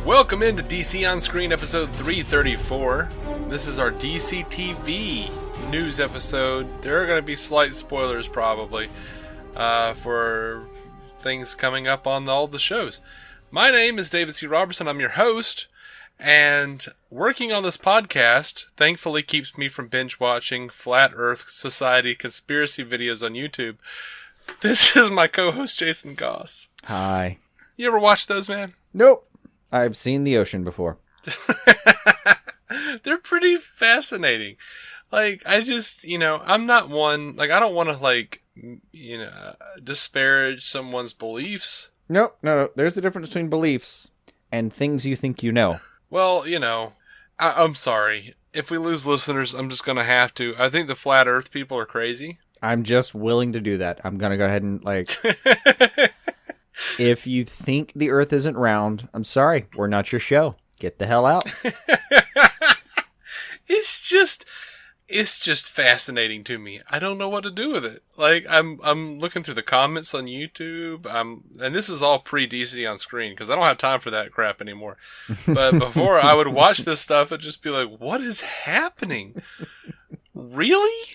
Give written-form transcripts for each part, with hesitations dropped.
Welcome into DC On Screen episode 334. This is our DCTV news episode. There are going to be slight spoilers probably for things coming up on all the shows. My name is David C. Robertson. I'm your host. And working on this podcast thankfully keeps me from binge watching Flat Earth Society conspiracy videos on YouTube. This is my co-host Jason Goss. Hi. You ever watch those, man? Nope. I've seen the ocean before. They're pretty fascinating. Like, I just, I'm not one, I don't want to, disparage someone's beliefs. No. There's a difference between beliefs and things you think you know. Well, I'm sorry. If we lose listeners, I'm just going to have to. I think the Flat Earth people are crazy. I'm just willing to do that. I'm going to go ahead and, if you think the Earth isn't round, I'm sorry. We're not your show. Get the hell out. It's just fascinating to me. I don't know what to do with it. I'm looking through the comments on YouTube. And this is all pre-DC on Screen because I don't have time for that crap anymore. But before I would watch this stuff and just be like, what is happening? Really?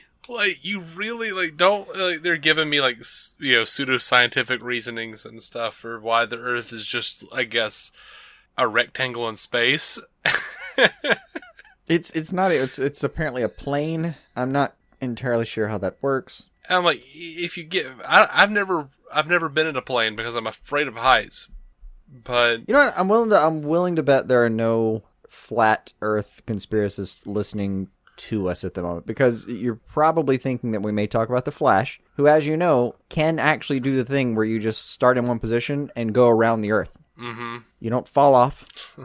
You really, don't, they're giving me, pseudo-scientific reasonings and stuff for why the Earth is just, I guess, a rectangle in space. It's not, it's apparently a plane. I'm not entirely sure how that works. And I'm like, if you get, I've never been in a plane because I'm afraid of heights, but. You know what, I'm willing to bet there are no flat Earth conspiracists listening to us at the moment, because you're probably thinking that we may talk about the Flash, who, as you know, can actually do the thing where you just start in one position and go around the Earth. Mm-hmm. You don't fall off.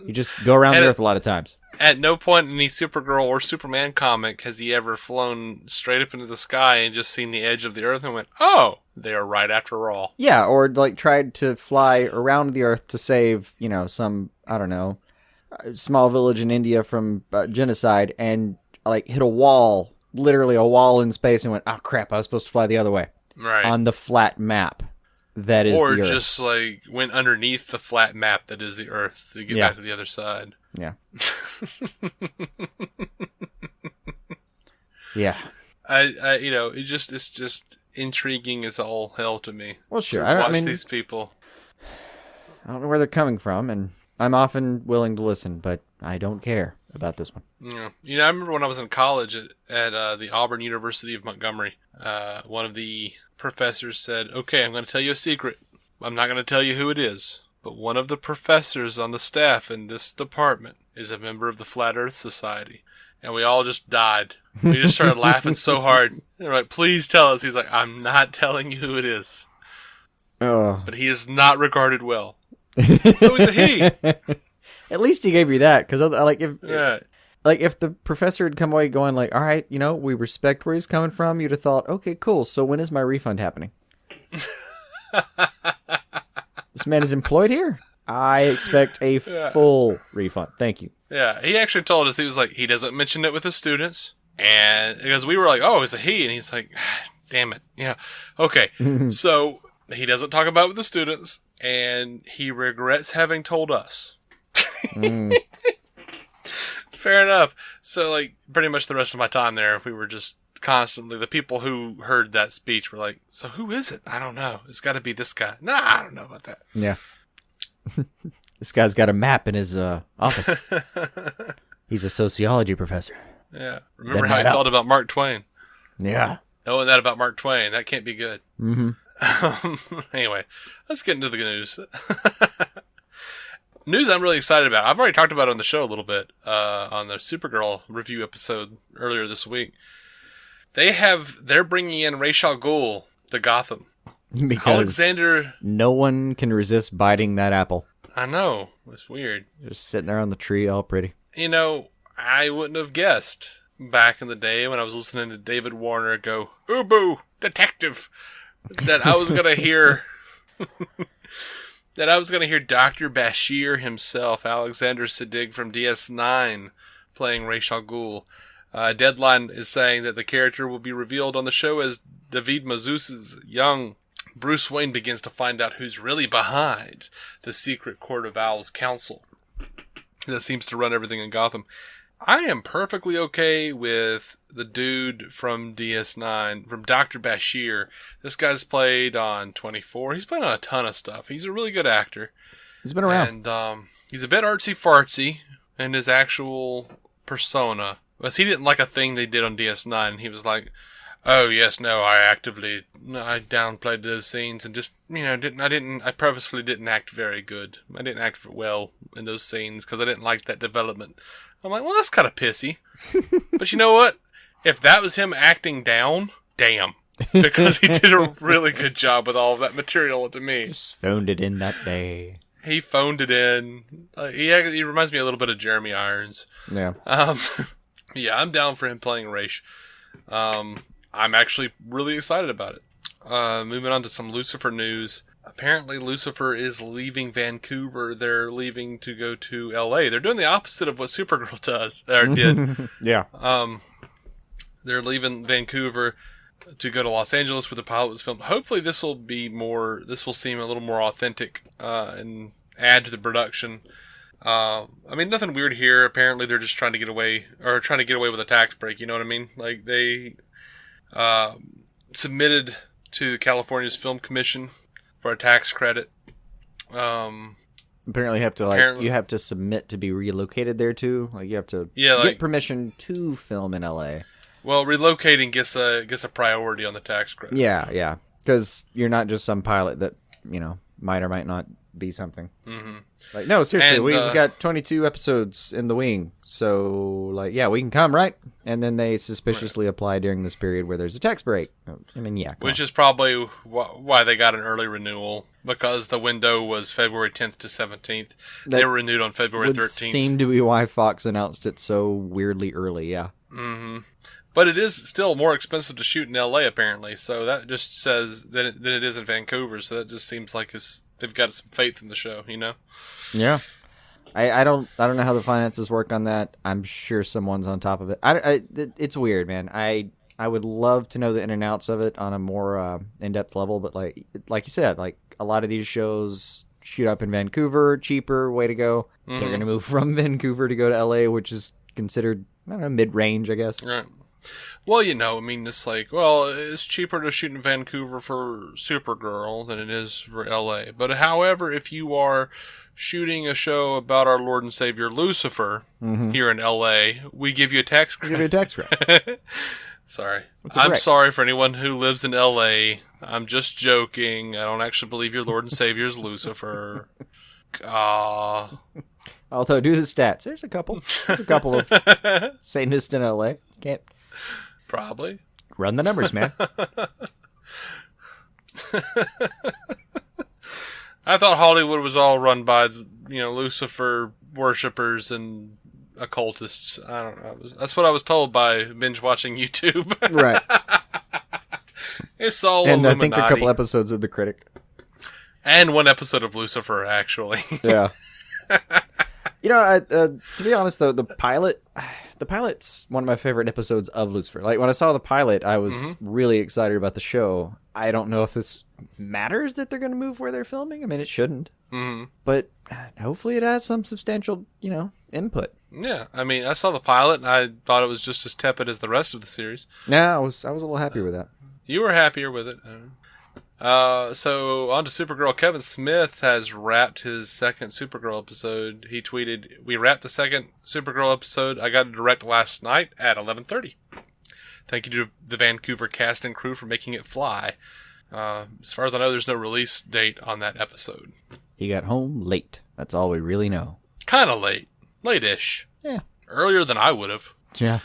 You just go around the Earth a lot of times. At no point in any Supergirl or Superman comic has he ever flown straight up into the sky and just seen the edge of the Earth and went, oh, they are right after all. Yeah, or tried to fly around the Earth to save, some, I don't know, small village in India from genocide, and hit a wall, literally a wall in space, and went, oh crap, I was supposed to fly the other way. Right. On the flat map that is or the Earth. Or just went underneath the flat map that is the Earth to get back to the other side. Yeah. Yeah. it's just intriguing as all hell to me. Well, sure. I mean, these people. I don't know where they're coming from, and I'm often willing to listen, but I don't care about this one. Yeah. I remember when I was in college at the Auburn University of Montgomery, one of the professors said, okay, I'm going to tell you a secret. I'm not going to tell you who it is, but one of the professors on the staff in this department is a member of the Flat Earth Society. And we all just died. We just started laughing so hard. And we're like, please tell us. He's like, I'm not telling you who it is. Oh. But he is not regarded well. So he's a he. At least he gave you that, because if the professor had come away going all right, we respect where he's coming from, you'd have thought, okay, cool. So when is my refund happening? This man is employed here. I expect a full refund. Thank you. Yeah, he actually told us, he was like, he doesn't mention it with his students, and because we were like, oh, it's a he, and he's like, damn it, yeah, okay. So he doesn't talk about it with the students, and he regrets having told us. Fair enough. So, pretty much the rest of my time there, we were just constantly, the people who heard that speech were like, so who is it? I don't know. It's got to be this guy. Nah, I don't know about that. Yeah. This guy's got a map in his office. He's a sociology professor. Yeah. Remember how I felt about Mark Twain? Yeah. Knowing that about Mark Twain, that can't be good. Mm-hmm. Anyway, let's get into the news. News I'm really excited about. I've already talked about it on the show a little bit on the Supergirl review episode earlier this week. They're bringing in Ra's al Ghul to Gotham. Because Alexander, no one can resist biting that apple. I know. It's weird. Just sitting there on the tree all pretty. I wouldn't have guessed back in the day when I was listening to David Warner go, Ubu, detective, that I was going to hear... Dr. Bashir himself, Alexander Siddig from DS9, playing Ra's al Ghul. Deadline is saying that the character will be revealed on the show as David Mazouz's young Bruce Wayne begins to find out who's really behind the secret Court of Owls council that seems to run everything in Gotham. I am perfectly okay with the dude from DS9, from Dr. Bashir. This guy's played on 24. He's played on a ton of stuff. He's a really good actor. He's been around. And he's a bit artsy-fartsy in his actual persona. But he didn't like a thing they did on DS9, and he was like, oh, yes, no, I downplayed those scenes and just, I purposefully didn't act very good. I didn't act well in those scenes because I didn't like that development. I'm like, well, that's kind of pissy. But you know what? If that was him acting down, damn. Because he did a really good job with all of that material to me. Just phoned it in that day. He phoned it in. He reminds me a little bit of Jeremy Irons. Yeah. Yeah, I'm down for him playing Raish. I'm actually really excited about it. Moving on to some Lucifer news. Apparently, Lucifer is leaving Vancouver. They're leaving to go to LA. They're doing the opposite of what Supergirl did. Yeah. They're leaving Vancouver to go to Los Angeles where the pilot was filmed. Hopefully, this will seem a little more authentic and add to the production. Nothing weird here. Apparently, they're just trying to get away with a tax break. You know what I mean? Like they submitted to California's Film Commission for a tax credit. Apparently, you have to submit to be relocated there too. Like you have to get permission to film in LA. Well, relocating gets a priority on the tax credit. Yeah, because you're not just some pilot that might or might not be something. Mm-hmm. Like, no, seriously, we've got 22 episodes in the wing, so we can come, right? And then they suspiciously apply during this period where there's a tax break. Which is probably why they got an early renewal, because the window was February 10th to 17th. They were renewed on February 13th. Seemed to be why Fox announced it so weirdly early, yeah. Mm-hmm. But it is still more expensive to shoot in LA, apparently, so that just says than it is in Vancouver, so that just seems like they've got some faith in the show, Yeah. I don't know how the finances work on that. I'm sure someone's on top of it. It's weird, man. I would love to know the in and outs of it on a more in-depth level, but like you said, like a lot of these shows shoot up in Vancouver, cheaper, way to go. Mm-hmm. They're going to move from Vancouver to go to LA, which is considered, mid-range, I guess. Right. Well, it's like, it's cheaper to shoot in Vancouver for Supergirl than it is for LA. But however, if you are shooting a show about our Lord and Savior Lucifer here in LA, we give you a tax credit. Sorry. I'm sorry for anyone who lives in LA. I'm just joking. I don't actually believe your Lord and Savior is Lucifer. Although, do the stats. There's a couple of Satanists in LA. Can't. Probably. Run the numbers, man. I thought Hollywood was all run by, Lucifer worshippers and occultists. I don't know. That's what I was told by binge watching YouTube. Right. It's all and Illuminati. I think a couple episodes of The Critic. And one episode of Lucifer, actually. Yeah. To be honest, though, the pilot's one of my favorite episodes of Lucifer. Like, when I saw the pilot, I was really excited about the show. I don't know if this matters that they're going to move where they're filming. I mean, it shouldn't. Mm-hmm. But hopefully it has some substantial, input. Yeah. I saw the pilot, and I thought it was just as tepid as the rest of the series. Yeah, I was a little happier with that. You were happier with it. So on to Supergirl. Kevin Smith has wrapped his second Supergirl episode. He tweeted, "We wrapped the second Supergirl episode. I got it direct last night at 11:30. Thank you to the Vancouver cast and crew for making it fly. As far as I know, there's no release date on that episode." He got home late. That's all we really know. Kind of late. Late-ish. Yeah. Earlier than I would have. Yeah.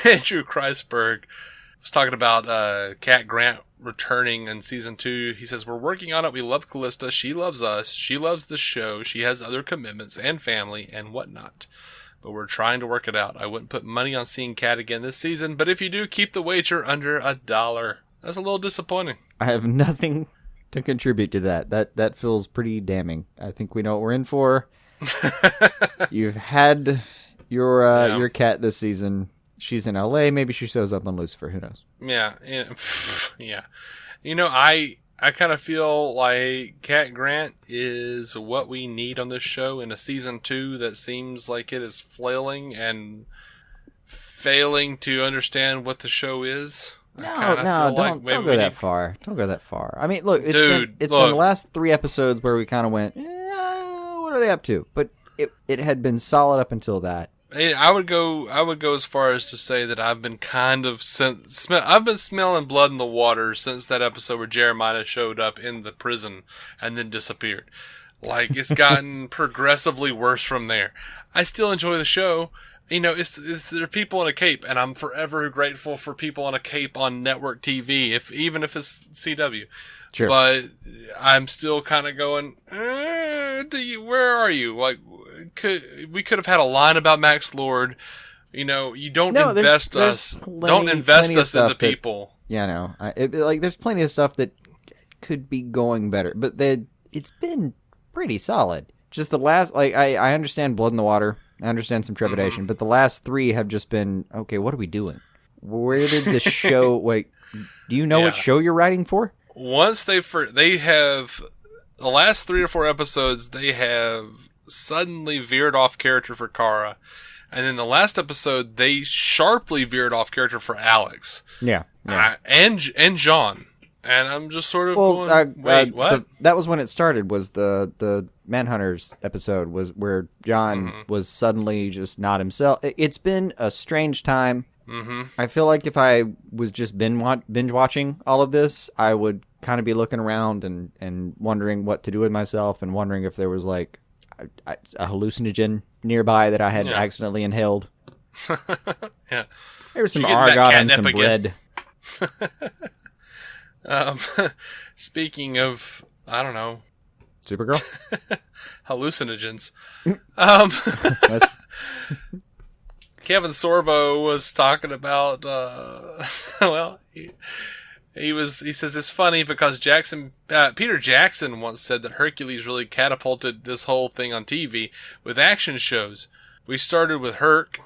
Andrew Kreisberg was talking about Cat Grant returning in season 2. He says, "We're working on it. We love Callista. She loves us. She loves the show. She has other commitments and family and whatnot. But we're trying to work it out. I wouldn't put money on seeing Cat again this season, but if you do, keep the wager under $1. That's a little disappointing. I have nothing to contribute to that. That feels pretty damning. I think we know what we're in for. You've had your cat this season. she's in LA. Maybe she shows up on Lucifer. Who knows? Yeah. Yeah. I kind of feel like Cat Grant is what we need on this show in a season 2 that seems like it is flailing and failing to understand what the show is. Don't go that far. Don't go that far. I mean, look, it's been the last 3 episodes where we kind of went, what are they up to? But it had been solid up until that. I would go as far as to say that I've been kind of I've been smelling blood in the water since that episode where Jeremiah showed up in the prison and then disappeared. Like, it's gotten progressively worse from there. I still enjoy the show. There are people in a cape, and I'm forever grateful for people in a cape on network TV, even if it's CW. Sure. But I'm still kind of going, where are you? Like, we could have had a line about Max Lord. You don't invest us. Don't invest us into people. Yeah, no. There's plenty of stuff that could be going better, but it's been pretty solid. Just the last, I understand blood in the water. I understand some trepidation, but the last 3 have just been, okay, what are we doing? Where did the show, do you know what show you're writing for? Once they have, the last 3 or 4 episodes, they have suddenly veered off character for Kara. And then the last episode, they sharply veered off character for Alex. Yeah. And John. And I'm just sort of going, wait, what? So that was when it started, was the Manhunters episode, was where John was suddenly just not himself. It's been a strange time. Mm-hmm. I feel like if I was just binge watching all of this, I would kind of be looking around and wondering what to do with myself, and wondering if there was a hallucinogen nearby that I had accidentally inhaled. Yeah. There was some argot and some bread. Speaking of, I don't know, Supergirl? Hallucinogens. Kevin Sorbo was talking about, he says it's funny because Peter Jackson once said that Hercules really catapulted this whole thing on TV with action shows. We started with Herc,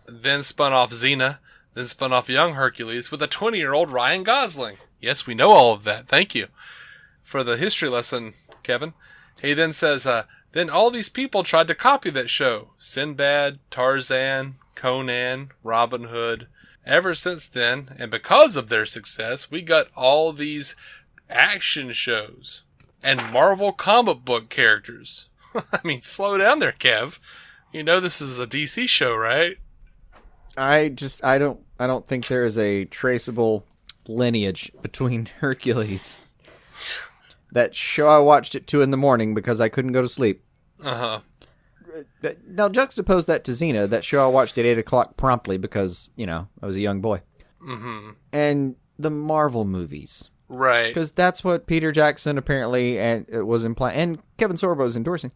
then spun off Xena, then spun off Young Hercules with a 20-year-old Ryan Gosling. Yes, we know all of that. Thank you for the history lesson, Kevin. He then says, then all these people tried to copy that show. Sinbad, Tarzan, Conan, Robin Hood. Ever since then, and because of their success, we got all these action shows and Marvel comic book characters. I mean, slow down there, Kev. This is a DC show, right? I don't think there is a traceable lineage between Hercules. That show I watched at 2 a.m. because I couldn't go to sleep. Uh-huh. Now juxtapose that to Xena, that show I watched at 8 o'clock promptly because, I was a young boy. Mm-hmm. And the Marvel movies. Right. Because that's what Peter Jackson apparently was implying, and Kevin Sorbo is endorsing.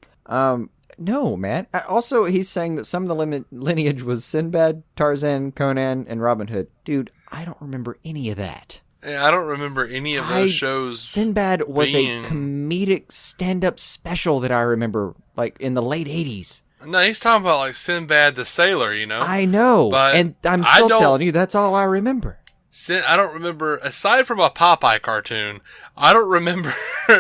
No, man. Also, he's saying that some of the lineage was Sinbad, Tarzan, Conan, and Robin Hood. Dude, I don't remember any of that. Yeah, I don't remember any of those shows. Sinbad was a comedic stand-up special that I remember, in the late 80s. No, he's talking about, Sinbad the Sailor, I know, but and I'm still telling you, that's all I remember. I don't remember, aside from a Popeye cartoon, I don't remember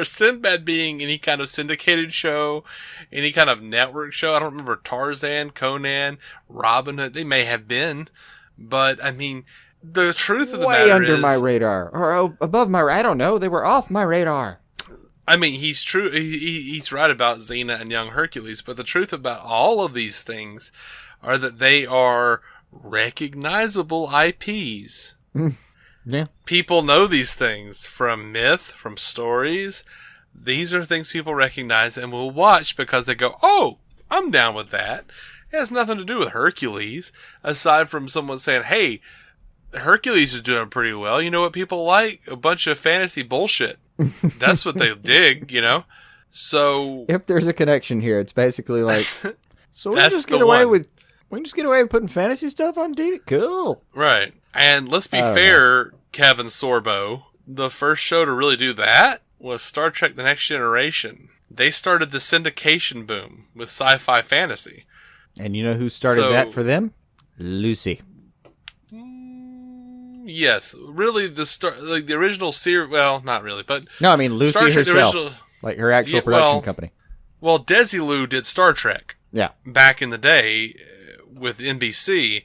Sinbad being any kind of syndicated show, any kind of network show. I don't remember Tarzan, Conan, Robin Hood. They may have been, but, I mean, the truth of the matter is... Way under my radar. Or above my... I don't know. They were off my radar. I mean, he's true. He's right about Xena and Young Hercules, but the truth about all of these things are that they are recognizable IPs. Yeah. People know these things from myth, from stories. These are things people recognize and will watch because they go, oh, I'm down with that. It has nothing to do with Hercules, aside from someone saying, hey, Hercules is doing pretty well. You know what people like? A bunch of fantasy bullshit. That's what they dig, So if there's a connection here, it's basically like, so we can just get away with putting fantasy stuff on TV. Cool, right? And let's be fair, Kevin Sorbo. The first show to really do that was Star Trek: The Next Generation. They started the syndication boom with sci-fi fantasy. And you know who started that for them? Lucy. Yes, really, the original series. Well, not really, but No, I mean Lucy Star Trek, herself, like her actual production company. Well, Desilu did Star Trek. Yeah. Back in the day with NBC,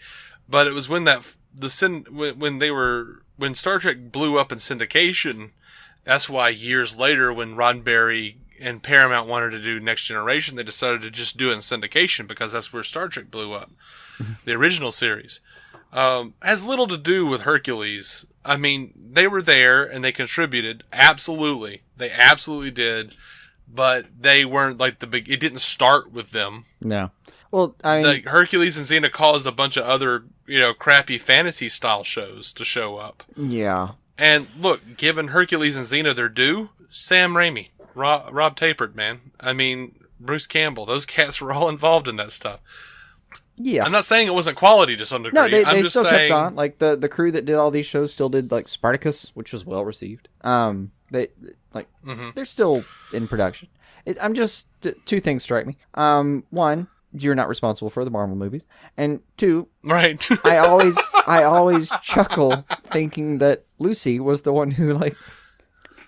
but it was when when Star Trek blew up in syndication. That's why years later, when Roddenberry and Paramount wanted to do Next Generation, they decided to just do it in syndication because that's where Star Trek blew up. The original series has little to do with Hercules. I mean, they were there and they contributed. Absolutely. They absolutely did. But they weren't like the big... It didn't start with them. No. Well, I mean... Like Hercules and Xena caused a bunch of other, crappy fantasy-style shows to show up. Yeah. And look, given Hercules and Xena their due, Sam Raimi, Rob Tapert, man. I mean, Bruce Campbell. Those cats were all involved in that stuff. Yeah. I'm not saying it wasn't quality to some degree. No, they I'm just still saying... kept on. Like, the crew that did all these shows still did, like, Spartacus, which was well-received. They're still in production. I'm just... Two things strike me. One, you're not responsible for the Marvel movies. And two... Right. I always chuckle thinking that Lucy was the one who, like,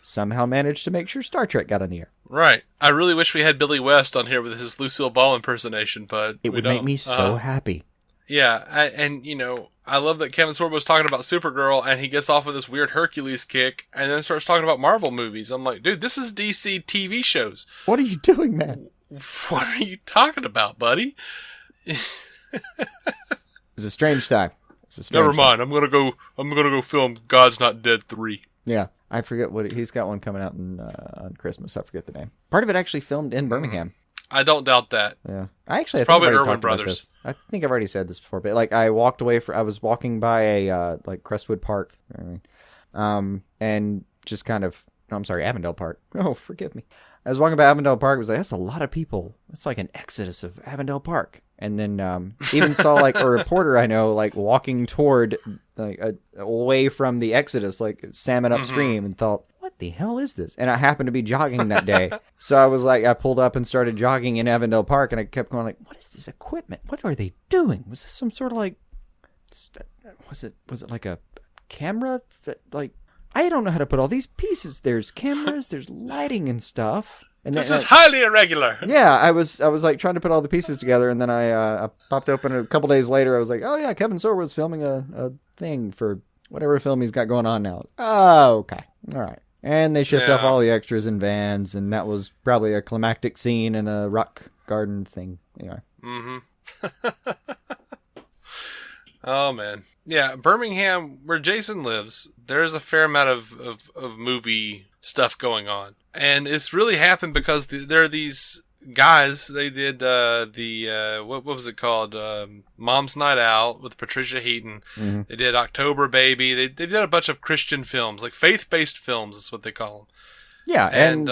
somehow managed to make sure Star Trek got on the air. Right. I really wish we had Billy West on here with his Lucille Ball impersonation, but it would make me so happy. Yeah, I love that Kevin Sorbo was talking about Supergirl, and he gets off of this weird Hercules kick, and then starts talking about Marvel movies. I'm like, dude, this is DC TV shows. What are you doing, man? What are you talking about, buddy? It was a strange time. Never mind. I'm gonna go film God's Not Dead 3. Yeah. I forget what he's got one coming out on Christmas. I forget the name. Part of it actually filmed in Birmingham. I don't doubt that. Yeah, I probably Irwin Brothers. I think I've already said this before, but like I was walking by a like Crestwood Park, and just kind of Avondale Park. Oh, forgive me. I was walking by Avondale Park. I was like, that's a lot of people. It's like an exodus of Avondale Park. And then even saw like a reporter I know like walking toward like away from the exodus, like salmon upstream, and thought, what the hell is this? And I happened to be jogging that day, so I was like, I pulled up and started jogging in Avondale Park, and I kept going like, what is this equipment? What are they doing? Was this some sort of like, was it like a camera? Like, I don't know how to put all these pieces. There's cameras, there's lighting and stuff. And this is highly irregular. Yeah, I was like trying to put all the pieces together, and then I popped open a couple days later. I was like, oh yeah, Kevin Sorbo was filming a thing for whatever film he's got going on now. Oh, okay, all right. And they shipped off all the extras in vans, and that was probably a climactic scene in a rock garden thing. Anyway. Oh man, yeah, Birmingham, where Jason lives, there's a fair amount of movie stuff going on. And it's really happened because there are these guys, they did what was it called? Mom's Night Out with Patricia Heaton. Mm-hmm. They did October Baby. They did a bunch of Christian films, like faith-based films is what they call them. Yeah, and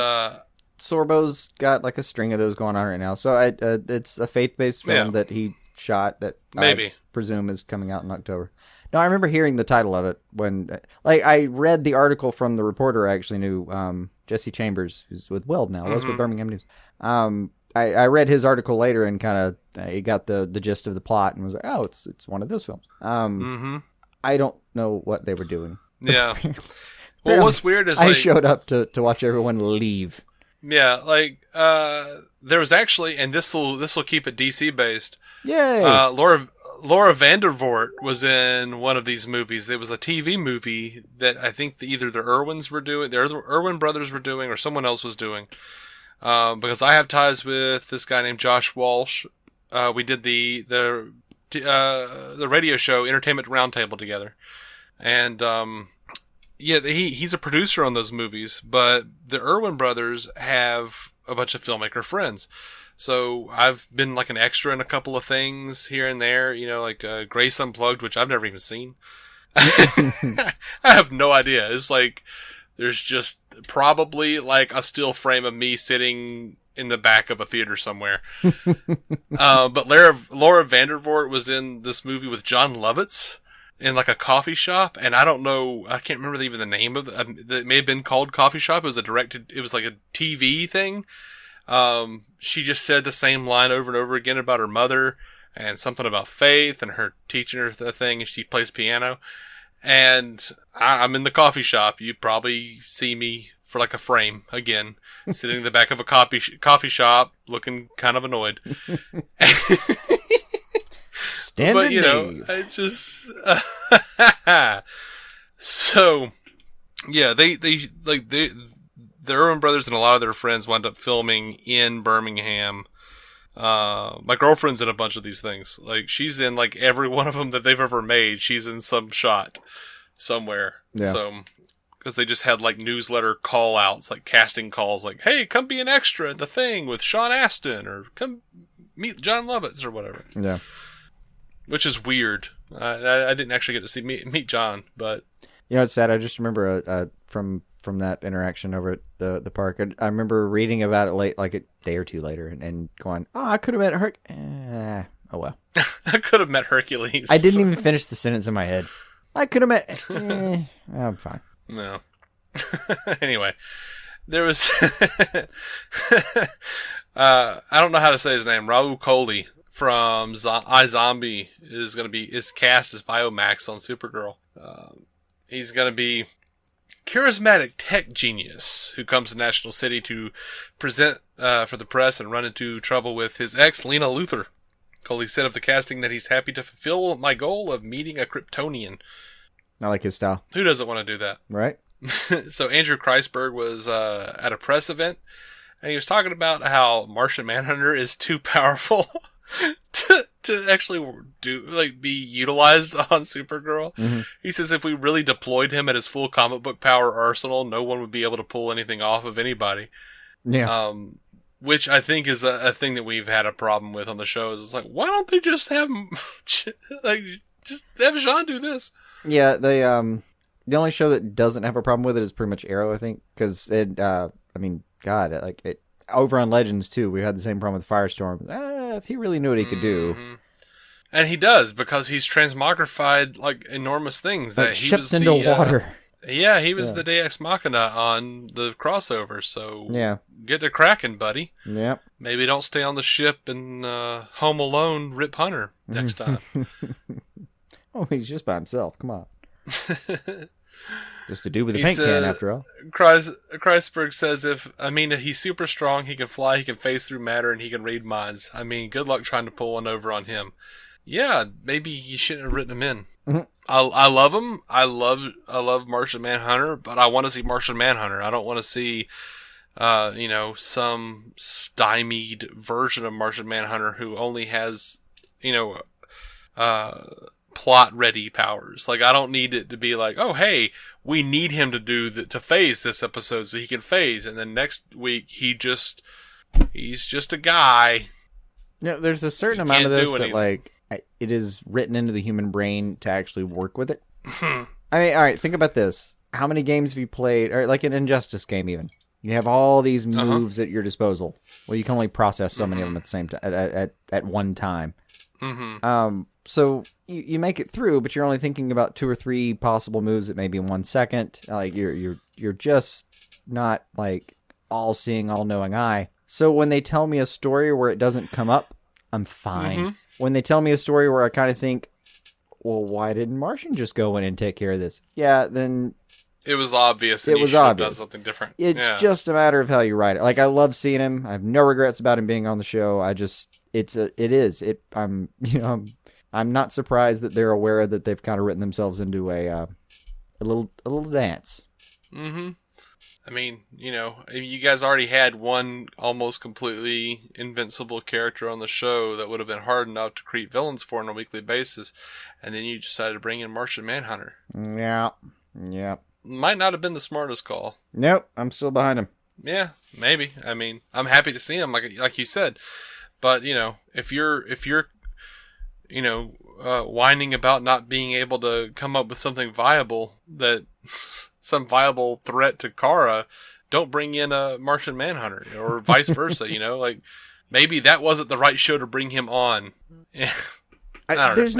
Sorbo's got like a string of those going on right now. So it's a faith-based film that he shot that I presume is coming out in October. No, I remember hearing the title of it when, like, I read the article from the reporter I actually knew, Jesse Chambers, who's with Weld now, was with Birmingham News. I read his article later and kind of he got the gist of the plot and was like, oh, it's one of those films. I don't know what they were doing. Yeah. Well, what's weird is I showed up to watch everyone leave. Yeah, like there was actually, and this will keep it DC based. Yay! Laura Vandervoort was in one of these movies. It was a TV movie that I think either the Irwin brothers were doing, or someone else was doing. Because I have ties with this guy named Josh Walsh. We did the radio show Entertainment Roundtable together, and he's a producer on those movies. But the Irwin brothers have a bunch of filmmaker friends. So I've been like an extra in a couple of things here and there, like Grace Unplugged, which I've never even seen. I have no idea. It's like there's just probably like a still frame of me sitting in the back of a theater somewhere. But Laura Vandervoort was in this movie with John Lovitz in like a coffee shop, and I don't know, I can't remember even the name of it. It may have been called Coffee Shop. It was like a TV thing. She just said the same line over and over again about her mother and something about faith and her teaching her the thing, and she plays piano. And I'm in the coffee shop. You probably see me for like a frame again, sitting in the back of a coffee shop, looking kind of annoyed. But you know, I just so yeah, their own brothers and a lot of their friends wound up filming in Birmingham. My girlfriend's in a bunch of these things. Like, she's in like every one of them that they've ever made. She's in some shot somewhere. Yeah. So, because they just had like newsletter call outs, like casting calls, like, hey, come be an extra in the thing with Sean Astin, or come meet John Lovitz, or whatever. Yeah. Which is weird. I didn't actually get to see meet John, but you know, it's sad. I just remember from that interaction over at the park. I remember reading about it late, like a day or two later, and going, "Oh, I could have met oh well." I could have met Hercules. I didn't even finish the sentence in my head. I could have met. I'm fine. No. Anyway, there was. I don't know how to say his name. Rahul Kohli from iZombie is cast as Biomax on Supergirl. He's going to be charismatic tech genius who comes to National City to present for the press and run into trouble with his ex, Lena Luthor. Kohli said of the casting that he's happy to fulfill my goal of meeting a Kryptonian. I like his style. Who doesn't want to do that? Right. So Andrew Kreisberg was at a press event, and he was talking about how Martian Manhunter is too powerful to actually be utilized on Supergirl. Mm-hmm. He says if we really deployed him at his full comic book power arsenal, no one would be able to pull anything off of anybody. Yeah. Which I think is a thing that we've had a problem with on the show. Is it's like, why don't they just have just have Jean do this? Yeah, the only show that doesn't have a problem with it is pretty much Arrow, I think, because over on Legends too, we had the same problem with Firestorm. If he really knew what he could do. And he does, because he's transmogrified like enormous things that he ships was into water. Yeah, he was the Deus Machina on the crossover, so yeah. Get to cracking, buddy. Yeah. Maybe don't stay on the ship and Home Alone Rip Hunter next time. Oh, he's just by himself. Come on. Just a dude with a paint can, after all. Kreisberg says if he's super strong, he can fly, he can phase through matter, and he can read minds. I mean, good luck trying to pull one over on him. Yeah, maybe you shouldn't have written him in. Mm-hmm. I love him. I love Martian Manhunter, but I want to see Martian Manhunter. I don't want to see, some stymied version of Martian Manhunter who only has, plot-ready powers. Like, I don't need it to be like, oh, hey, we need him to phase this episode so he can phase, and then next week he's just a guy. Yeah, there's a certain amount of this that, like, it is written into the human brain to actually work with it. I mean, all right, think about this. How many games have you played, or like an Injustice game even? You have all these moves at your disposal. Well, you can only process so many of them at the same time, at one time. Mm-hmm. So you make it through, but you're only thinking about 2 or 3 possible moves at maybe in 1 second. Like you're just not like all seeing, all knowing eye. So when they tell me a story where it doesn't come up, I'm fine. Mm-hmm. When they tell me a story where I kind of think, well, why didn't Martian just go in and take care of this? Yeah, then it was obvious. It was obvious. Done something different. It's just a matter of how you write it. Like, I love seeing him. I have no regrets about him being on the show. I'm not surprised that they're aware that they've kind of written themselves into a little dance. Mm-hmm. I mean, you guys already had one almost completely invincible character on the show that would have been hard enough to create villains for on a weekly basis, and then you decided to bring in Martian Manhunter. Yeah. Might not have been the smartest call. Nope, I'm still behind him. Yeah, maybe. I mean, I'm happy to see him, like you said. But, if you're whining about not being able to come up with something viable, some viable threat to Kara, don't bring in a Martian Manhunter, or vice versa, like, maybe that wasn't the right show to bring him on. I don't know. There's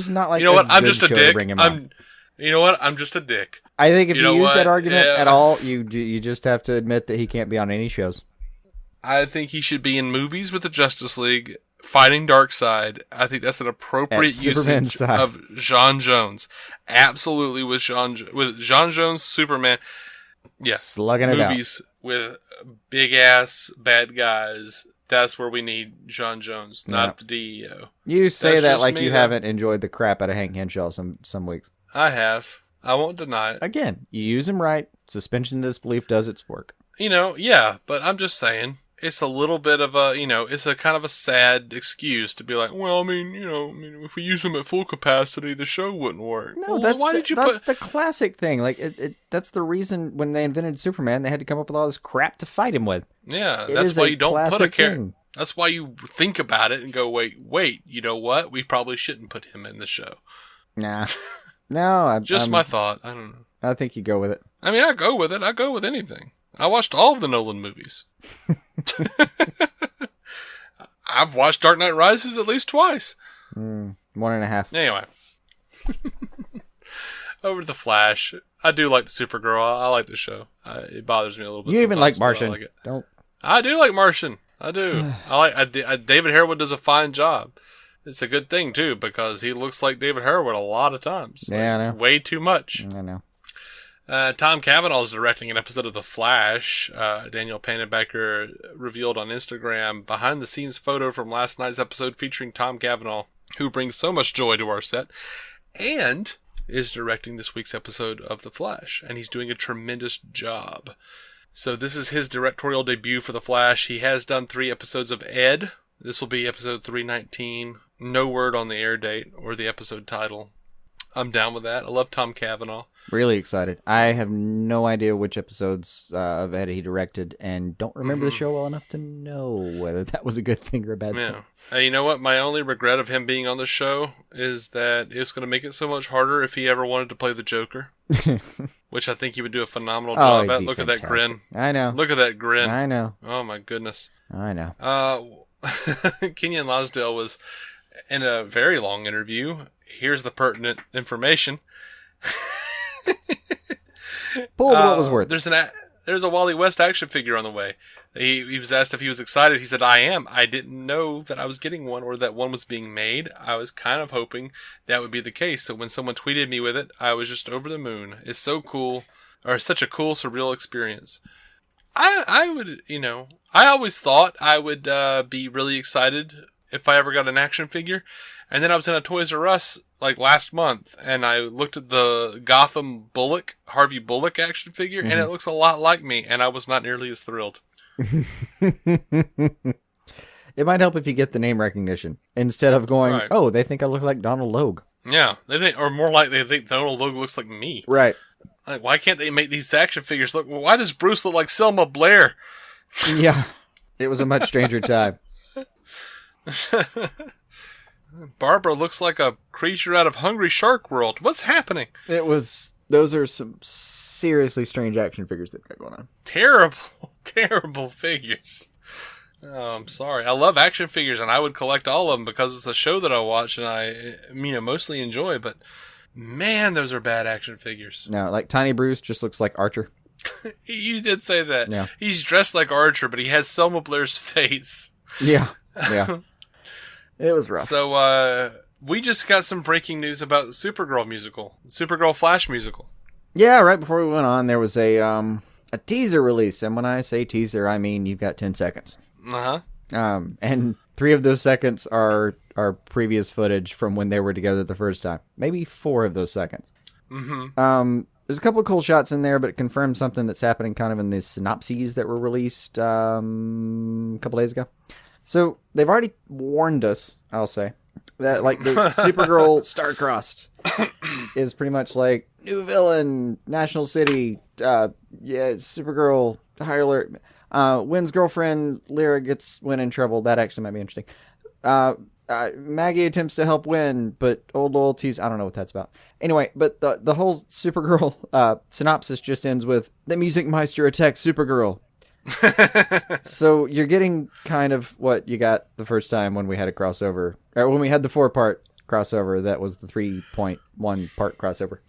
not like, I'm just a dick. I'm just a dick. I think if you use that argument at all, you just have to admit that he can't be on any shows. I think he should be in movies with the Justice League fighting Darkseid. I think that's an appropriate usage side. of J'onn J'onzz. Absolutely, with J'onn J'onzz Superman. Yeah, slugging it out. Movies with big ass bad guys. That's where we need J'onn J'onzz, not the DEO. You say That's that just like me, you though. haven't enjoyed the crap out of Hank Henshaw some weeks. I have. I won't deny it. Again, you use him right. Suspension of disbelief does its work. Yeah, but I'm just saying, it's a little bit of a, it's a kind of a sad excuse to be like, well, if we use him at full capacity, the show wouldn't work. No, well, that's the classic thing. Like, that's the reason when they invented Superman, they had to come up with all this crap to fight him with. Yeah, that's why you don't put a character. That's why you think about it and go, wait, you know what? We probably shouldn't put him in the show. Nah. No, my thought. I don't know. I think you go with it. I mean, I go with it. I go with anything. I watched all of the Nolan movies. I've watched Dark Knight Rises at least twice. 1.5. Anyway. Over to The Flash. I do like the Supergirl. I like the show. It bothers me a little bit. You even like Martian. I like it. Don't. I do like Martian. I do. David Harewood does a fine job. It's a good thing, too, because he looks like David Harewood a lot of times. Yeah, I know. Way too much. I know. Tom Cavanaugh is directing an episode of The Flash. Daniel Pannenbecker revealed on Instagram behind-the-scenes photo from last night's episode featuring Tom Cavanaugh, who brings so much joy to our set, and is directing this week's episode of The Flash, and he's doing a tremendous job. So this is his directorial debut for The Flash. He has done 3 episodes of Ed. This will be episode 319. No word on the air date or the episode title. I'm down with that. I love Tom Cavanaugh. Really excited. I have no idea which episodes of Ed he directed and don't remember the show well enough to know whether that was a good thing or a bad thing. You know what? My only regret of him being on the show is that it's going to make it so much harder if he ever wanted to play the Joker. Which I think he would do a phenomenal job at. Look fantastic. At that grin. I know. Look at that grin. I know. Oh my goodness. I know. Kenyon Lonsdale was in a very long interview. Here's the pertinent information. Pull what was worth. There's a Wally West action figure on the way. He was asked if he was excited. He said, I am. I didn't know that I was getting one or that one was being made. I was kind of hoping that would be the case. So when someone tweeted me with it, I was just over the moon. It's so cool, or such a cool, surreal experience. I would, I always thought I would be really excited if I ever got an action figure. And then I was in a Toys R Us like last month, and I looked at the Gotham Harvey Bullock action figure, and it looks a lot like me, and I was not nearly as thrilled. It might help if you get the name recognition instead of going, right. Oh, they think I look like Donald Logue. Yeah, or more like they think Donald Logue looks like me. Right. Like, why can't they make these action figures look? Well, why does Bruce look like Selma Blair? Yeah, it was a much stranger time. Barbara looks like a creature out of Hungry Shark World. What's happening? Those are some seriously strange action figures they've got going on. Terrible figures. Oh, I'm sorry. I love action figures, and I would collect all of them because it's a show that I watch and I mostly enjoy, but man, those are bad action figures. No, like Tiny Bruce just looks like Archer. You did say that. Yeah. He's dressed like Archer, but he has Selma Blair's face. Yeah. It was rough. So, we just got some breaking news about the Supergirl Flash musical. Yeah, right before we went on, there was a teaser released, and when I say teaser, I mean you've got 10 seconds. And 3 of those seconds are previous footage from when they were together the first time. Maybe 4 of those seconds. There's a couple of cool shots in there, but it confirms something that's happening kind of in the synopses that were released a couple days ago. So they've already warned us, I'll say, that like the Supergirl Starcrossed is pretty much like new villain, National City, Supergirl, high alert, Wynn's girlfriend, Lyra gets Wynn in trouble. That actually might be interesting. Maggie attempts to help Wynn, but old loyalties, I don't know what that's about. Anyway, but the whole Supergirl synopsis just ends with, the Music Meister attacks Supergirl. So you're getting kind of what you got the first time when we had a crossover, or when we had the 4-part crossover. That was the 3.1 part crossover.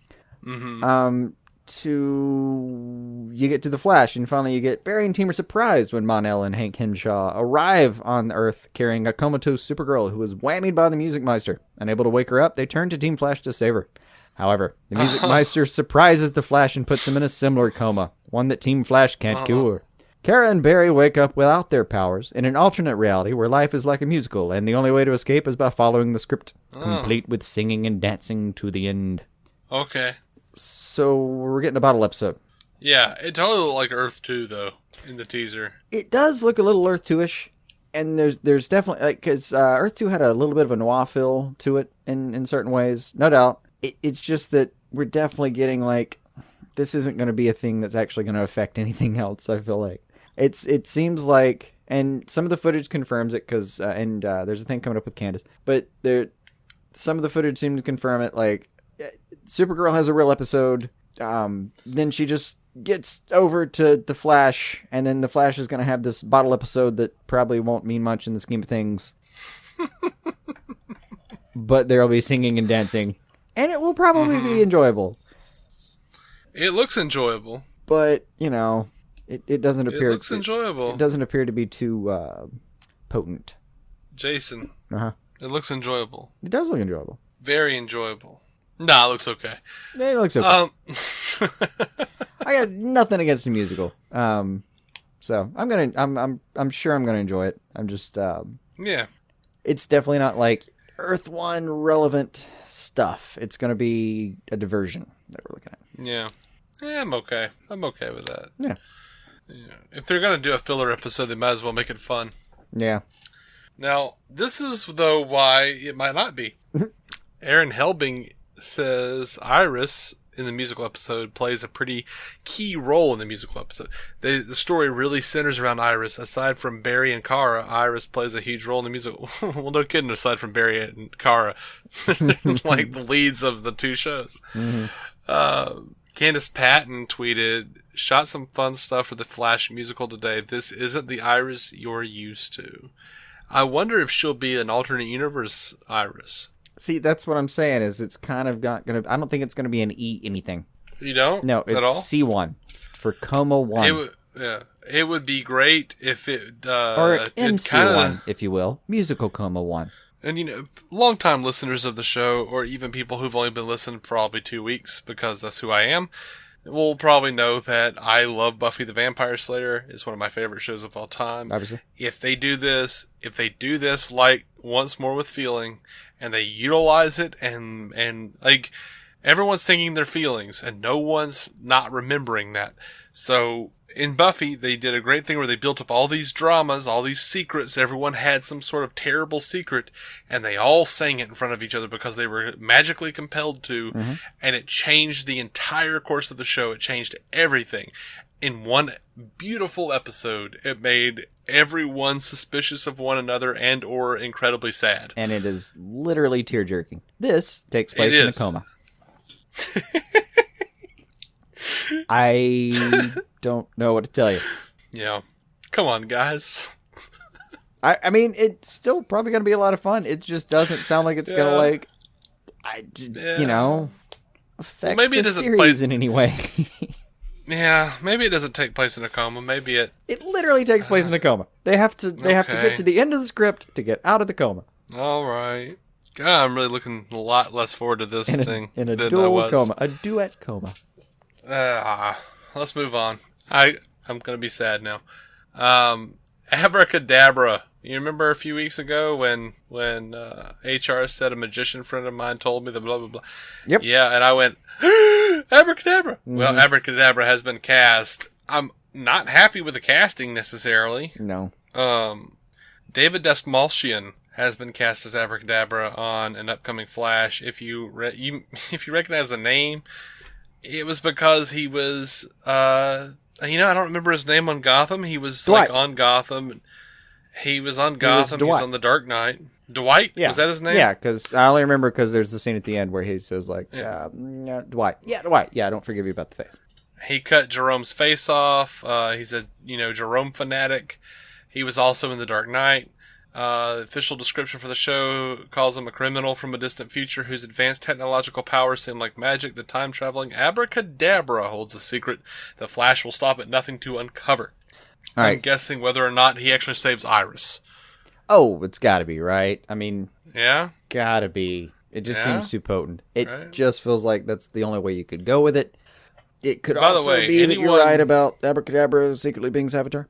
To you get to the Flash, and finally you get Barry and team are surprised when Mon-El and Hank Henshaw arrive on Earth carrying a comatose Supergirl who is whammied by the Music Meister. Unable to wake her up, they turn to Team Flash to save her. However, the Music Meister surprises the Flash and puts him in a similar coma, one that Team Flash can't cure. Kara and Barry wake up without their powers in an alternate reality where life is like a musical, and the only way to escape is by following the script, complete with singing and dancing to the end. Okay. So we're getting a bottle episode. Yeah, it totally looked like Earth 2, though, in the teaser. It does look a little Earth 2-ish, and there's definitely, like, because Earth 2 had a little bit of a noir feel to it in certain ways, no doubt. It's just that we're definitely getting, like, this isn't going to be a thing that's actually going to affect anything else, I feel like. It seems like, and some of the footage confirms it, because, there's a thing coming up with Candace, but some of the footage seems to confirm it, like, Supergirl has a real episode, then she just gets over to the Flash, and then the Flash is going to have this bottle episode that probably won't mean much in the scheme of things. But there'll be singing and dancing, and it will probably be enjoyable. It looks enjoyable. But, you know, it doesn't appear... It looks enjoyable. It doesn't appear to be too potent. Jason. Uh-huh. It looks enjoyable. It does look enjoyable. Very enjoyable. Nah, it looks okay. It looks okay. I got nothing against the musical. So I'm sure I'm gonna enjoy it. I'm just yeah. It's definitely not like Earth 1 relevant stuff. It's gonna be a diversion that we're looking at. Yeah. Yeah, I'm okay. I'm okay with that. Yeah. If they're gonna do a filler episode, they might as well make it fun. Yeah. Now, this is though why it might not be. Aaron Helbing says Iris in the musical episode plays a pretty key role in the musical episode. The story really centers around Iris. Aside from Barry and Kara, Iris plays a huge role in the musical. Well, no kidding, aside from Barry and Kara. Like the leads of the two shows. Mm-hmm. Candace Patton tweeted, "Shot some fun stuff for the Flash musical today. This isn't the Iris you're used to. I wonder if she'll be an alternate universe Iris." See, that's what I'm saying, is it's kind of not going to... I don't think it's going to be an E anything. You don't? No, it's at all? C1 for Coma 1. It would be great if it... or MC1, kinda, if you will. Musical Coma 1. And, you know, long-time listeners of the show, or even people who've only been listening for probably 2 weeks, because that's who I am, will probably know that I love Buffy the Vampire Slayer. It's one of my favorite shows of all time. Obviously. If they do this like Once More with Feeling, and they utilize it, and like everyone's singing their feelings, and no one's not remembering that. So in Buffy, they did a great thing where they built up all these dramas, all these secrets. Everyone had some sort of terrible secret, and they all sang it in front of each other because they were magically compelled to, and it changed the entire course of the show. It changed everything. In one beautiful episode, it made everyone suspicious of one another and or incredibly sad. And it is literally tear-jerking. This takes place in a coma. I don't know what to tell you. Yeah. Come on, guys. I mean, it's still probably going to be a lot of fun. It just doesn't sound like it's going to, you know, affect maybe the series in any way. Yeah, maybe it doesn't take place in a coma. Maybe it... It literally takes place in a coma. They have to get to the end of the script to get out of the coma. All right. God, I'm really looking a lot less forward to this thing in a than dual I was. coma. A duet coma. Let's move on. I'm going to be sad now. Abracadabra. You remember a few weeks ago when HR said a magician friend of mine told me the blah, blah, blah? Yep. Yeah, and I went, Abracadabra! Mm-hmm. Well, Abracadabra has been cast. I'm not happy with the casting necessarily. No. David Dastmalchian has been cast as Abracadabra on an upcoming Flash. If you recognize the name, it was because he was, I don't remember his name on Gotham. He was Dwight. like on Gotham. He was on Gotham. He was on The Dark Knight. Dwight? Yeah. Was that his name? Yeah, because I only remember because there's the scene at the end where he says, like, Dwight. Yeah, Dwight. Yeah, I don't forgive you about the face. He cut Jerome's face off. He's a, Jerome fanatic. He was also in The Dark Knight. Official description for the show calls him a criminal from a distant future whose advanced technological powers seem like magic. The time-traveling Abracadabra holds a secret the Flash will stop at nothing to uncover. All I'm right. guessing whether or not he actually saves Iris. Oh, it's got to be, right? I mean, Yeah? gotta be. It just Yeah? seems too potent. It Right. just feels like that's the only way you could go with it. It could By the also way, be that you're anyone- right about Abracadabra secretly being Savitar.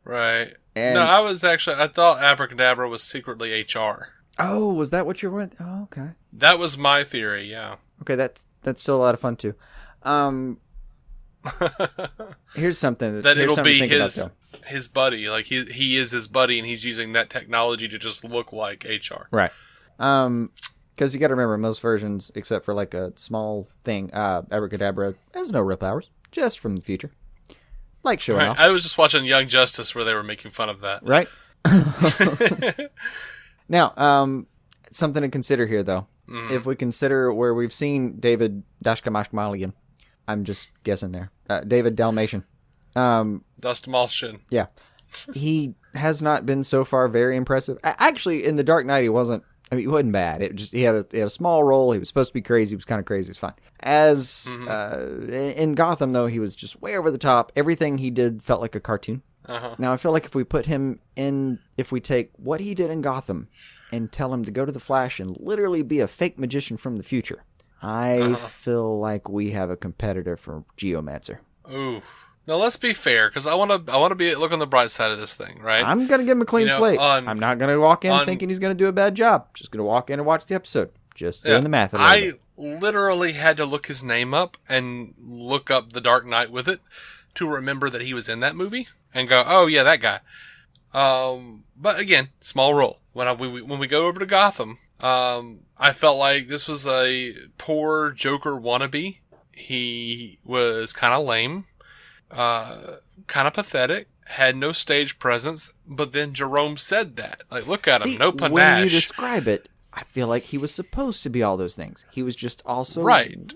Right. And- No, I thought Abracadabra was secretly HR. Oh, was that what you went? Oh, okay. That was my theory, yeah. Okay, that's still a lot of fun too. Here's something That here's it'll something to be think about, though. his buddy. Like, he is his buddy, and he's using that technology to just look like HR. Right. Because you got to remember, most versions, except for like a small thing, Abracadabra has no real powers, just from the future. Like showing Right. off. I was just watching Young Justice where they were making fun of that. Right? Now, something to consider here, though. If we consider where we've seen David Dashkamashmalian, I'm just guessing there. David Dalmatian. Dust Malshin. Yeah. He has not been so far very impressive. Actually, in The Dark Knight, he wasn't. I mean, he wasn't bad. It just he had a small role. He was supposed to be crazy. He was kind of crazy. It was fine. As in Gotham, though, he was just way over the top. Everything he did felt like a cartoon. Uh-huh. Now, I feel like if we put him in, if we take what he did in Gotham and tell him to go to the Flash and literally be a fake magician from the future, I feel like we have a competitor for Geomancer. Ooh. Now let's be fair, because I want to look on the bright side of this thing, right? I'm gonna give him a clean slate. I'm not gonna walk in thinking he's gonna do a bad job. Just gonna walk in and watch the episode. Just doing the math. I literally had to look his name up and look up The Dark Knight with it to remember that he was in that movie and go, oh yeah, that guy. But again, small role. When we go over to Gotham, I felt like this was a poor Joker wannabe. He was kind of lame. Kind of pathetic, had no stage presence, but then Jerome said that. Like, look at him, no panache. When you describe it, I feel like he was supposed to be all those things. He was just also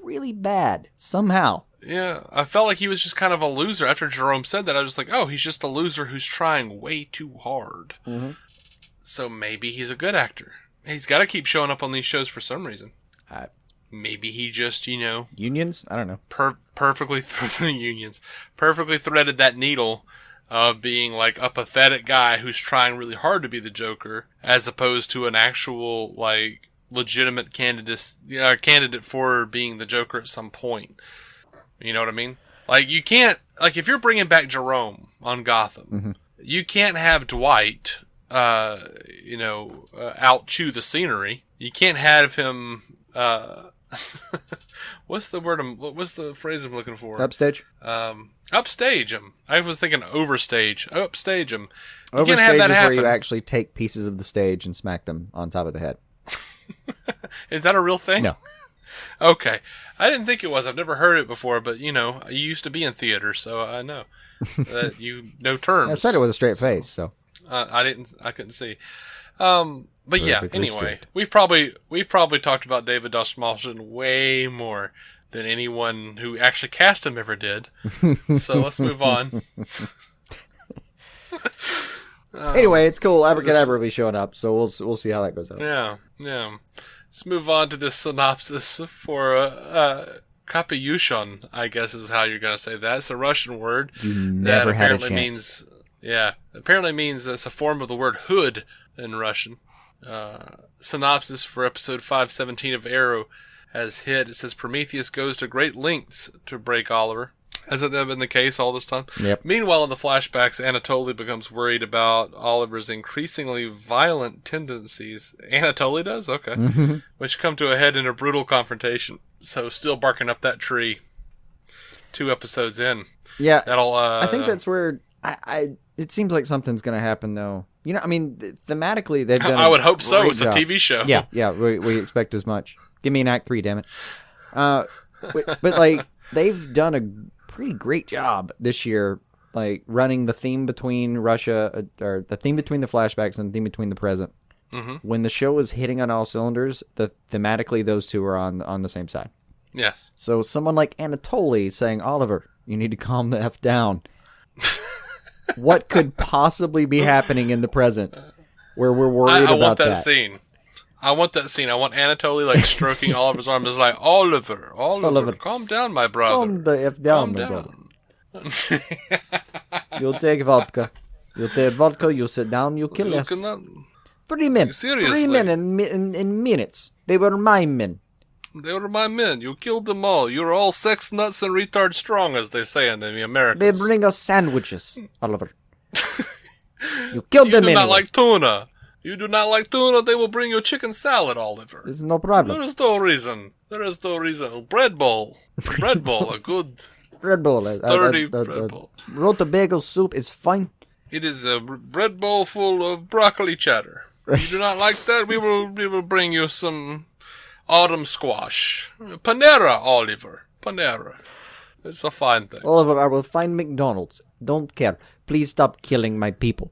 really bad, somehow. Yeah, I felt like he was just kind of a loser. After Jerome said that, I was just like, oh, he's just a loser who's trying way too hard. Mm-hmm. So maybe he's a good actor. He's got to keep showing up on these shows for some reason. Maybe he just, Unions? I don't know. Perfectly threaded that needle of being like a pathetic guy who's trying really hard to be the Joker, as opposed to an actual, like, legitimate candidate for being the Joker at some point. You know what I mean? Like, you can't, like, if you're bringing back Jerome on Gotham, you can't have Dwight, out-chew the scenery. You can't have him, what's the phrase I'm looking for? Upstage? Upstage him. I was thinking overstage. Upstage him. You can't Overstage have that is happen. where you actually take pieces of the stage and smack them on top of the head. Is that a real thing? No. Okay. I didn't think it was. I've never heard it before, but, you used to be in theater, so I know that you know terms. I said it with a straight face, so. I couldn't see. But yeah, Perfectly anyway, strict. we've probably talked about David Dastmalchian way more than anyone who actually cast him ever did. So let's move on. Anyway, it's cool. Abracadabra will be showing up, so we'll see how that goes out. Yeah. Let's move on to this synopsis for Kapiushon, I guess is how you're going to say that. It's a Russian word You never that had a apparently chance. means it's a form of the word hood in Russian. Synopsis for episode 517 of Arrow has hit. It says Prometheus goes to great lengths to break Oliver. Hasn't that been the case all this time? Yep. Meanwhile, in the flashbacks, Anatoly becomes worried about Oliver's increasingly violent tendencies. Anatoly does? Okay. Which come to a head in a brutal confrontation. So, still barking up that tree 2 episodes in. Yeah. That'll, I think that's where it seems like something's going to happen, though. Thematically, they've done I would hope so. great It's a job. TV show. Yeah, we expect as much. Give me an Act 3, damn it. But like, they've done a pretty great job this year, like, running the theme between Russia, or the theme between the flashbacks and the theme between the present. Mm-hmm. When the show is hitting on all cylinders, thematically, those two are on the same side. Yes. So someone like Anatoly saying, Oliver, you need to calm the F down. What could possibly be happening in the present? where we're worried I about want that that. scene. I want that scene. I want Anatoly like stroking Oliver's arm. It's like, Oliver, calm down, my brother. Calm the F down, my brother. You'll take vodka. You sit down, you kill us. 3 men. Seriously. 3 men in minutes. They were my men. They were my men. You killed them all. You're all sex nuts and retard strong, as they say in the Americans. They bring us sandwiches, Oliver. You killed them You do anyway. not like tuna. You do not like tuna, they will bring you chicken salad, Oliver. There's no problem. There is no reason. Bread bowl. A good, Bread bowl. sturdy bread bowl. Rutabaga soup is fine. It is a bread bowl full of broccoli cheddar. You do not like that? We will bring you some autumn squash. Panera, Oliver. Panera. It's a fine thing. Oliver, I will find McDonald's. Don't care. Please stop killing my people.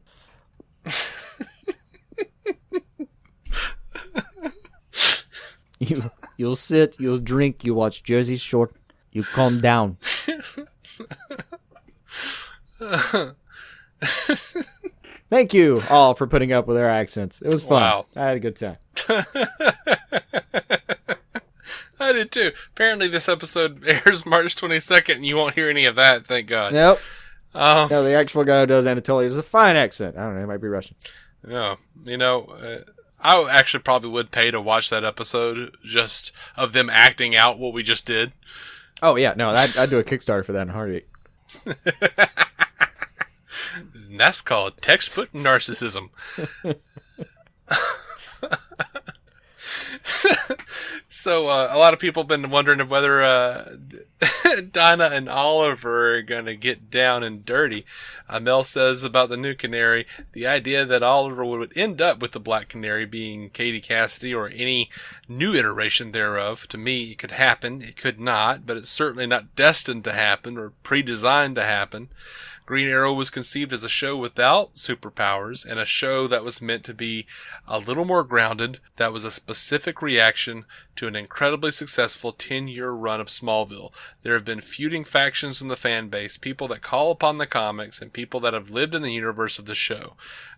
You'll sit, you'll drink, you watch Jersey Shore, you calm down. Thank you all for putting up with our accents. It was fun. Wow. I had a good time. I did too. Apparently this episode airs March 22nd and you won't hear any of that, thank God. Nope. No, the actual guy who does Anatoly has a fine accent. I don't know, it might be Russian. No, I actually probably would pay to watch that episode just of them acting out what we just did. Oh, yeah, no, I'd do a Kickstarter for that in a heartbeat. And that's called textbook narcissism. So, a lot of people have been wondering whether Dinah and Oliver are going to get down and dirty. Amell says about the new Canary, the idea that Oliver would end up with the Black Canary being Katie Cassidy or any new iteration thereof, to me, it could happen. It could not, but it's certainly not destined to happen or pre-designed to happen. Green Arrow was conceived as a show without superpowers and a show that was meant to be a little more grounded, that was a specific reaction to an incredibly successful 10-year run of Smallville. There have been feuding factions in the fan base, people that call upon the comics and people that have lived in the universe of the show.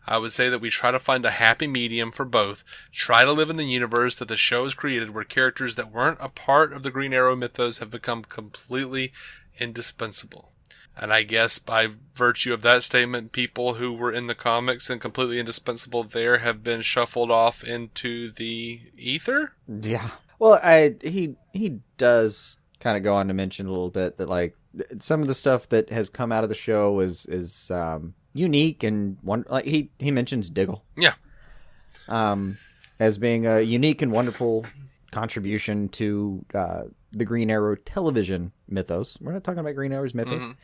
I would say that we try to find a happy medium for both, try to live in the universe that the show has created where characters that weren't a part of the Green Arrow mythos have become completely indispensable. And I guess by virtue of that statement, people who were in the comics and completely indispensable there have been shuffled off into the ether? Yeah. Well, he does kind of go on to mention a little bit that, like, some of the stuff that has come out of the show is unique and like he mentions Diggle. Yeah. As being a unique and wonderful contribution to the Green Arrow television mythos. We're not talking about Green Arrow's mythos.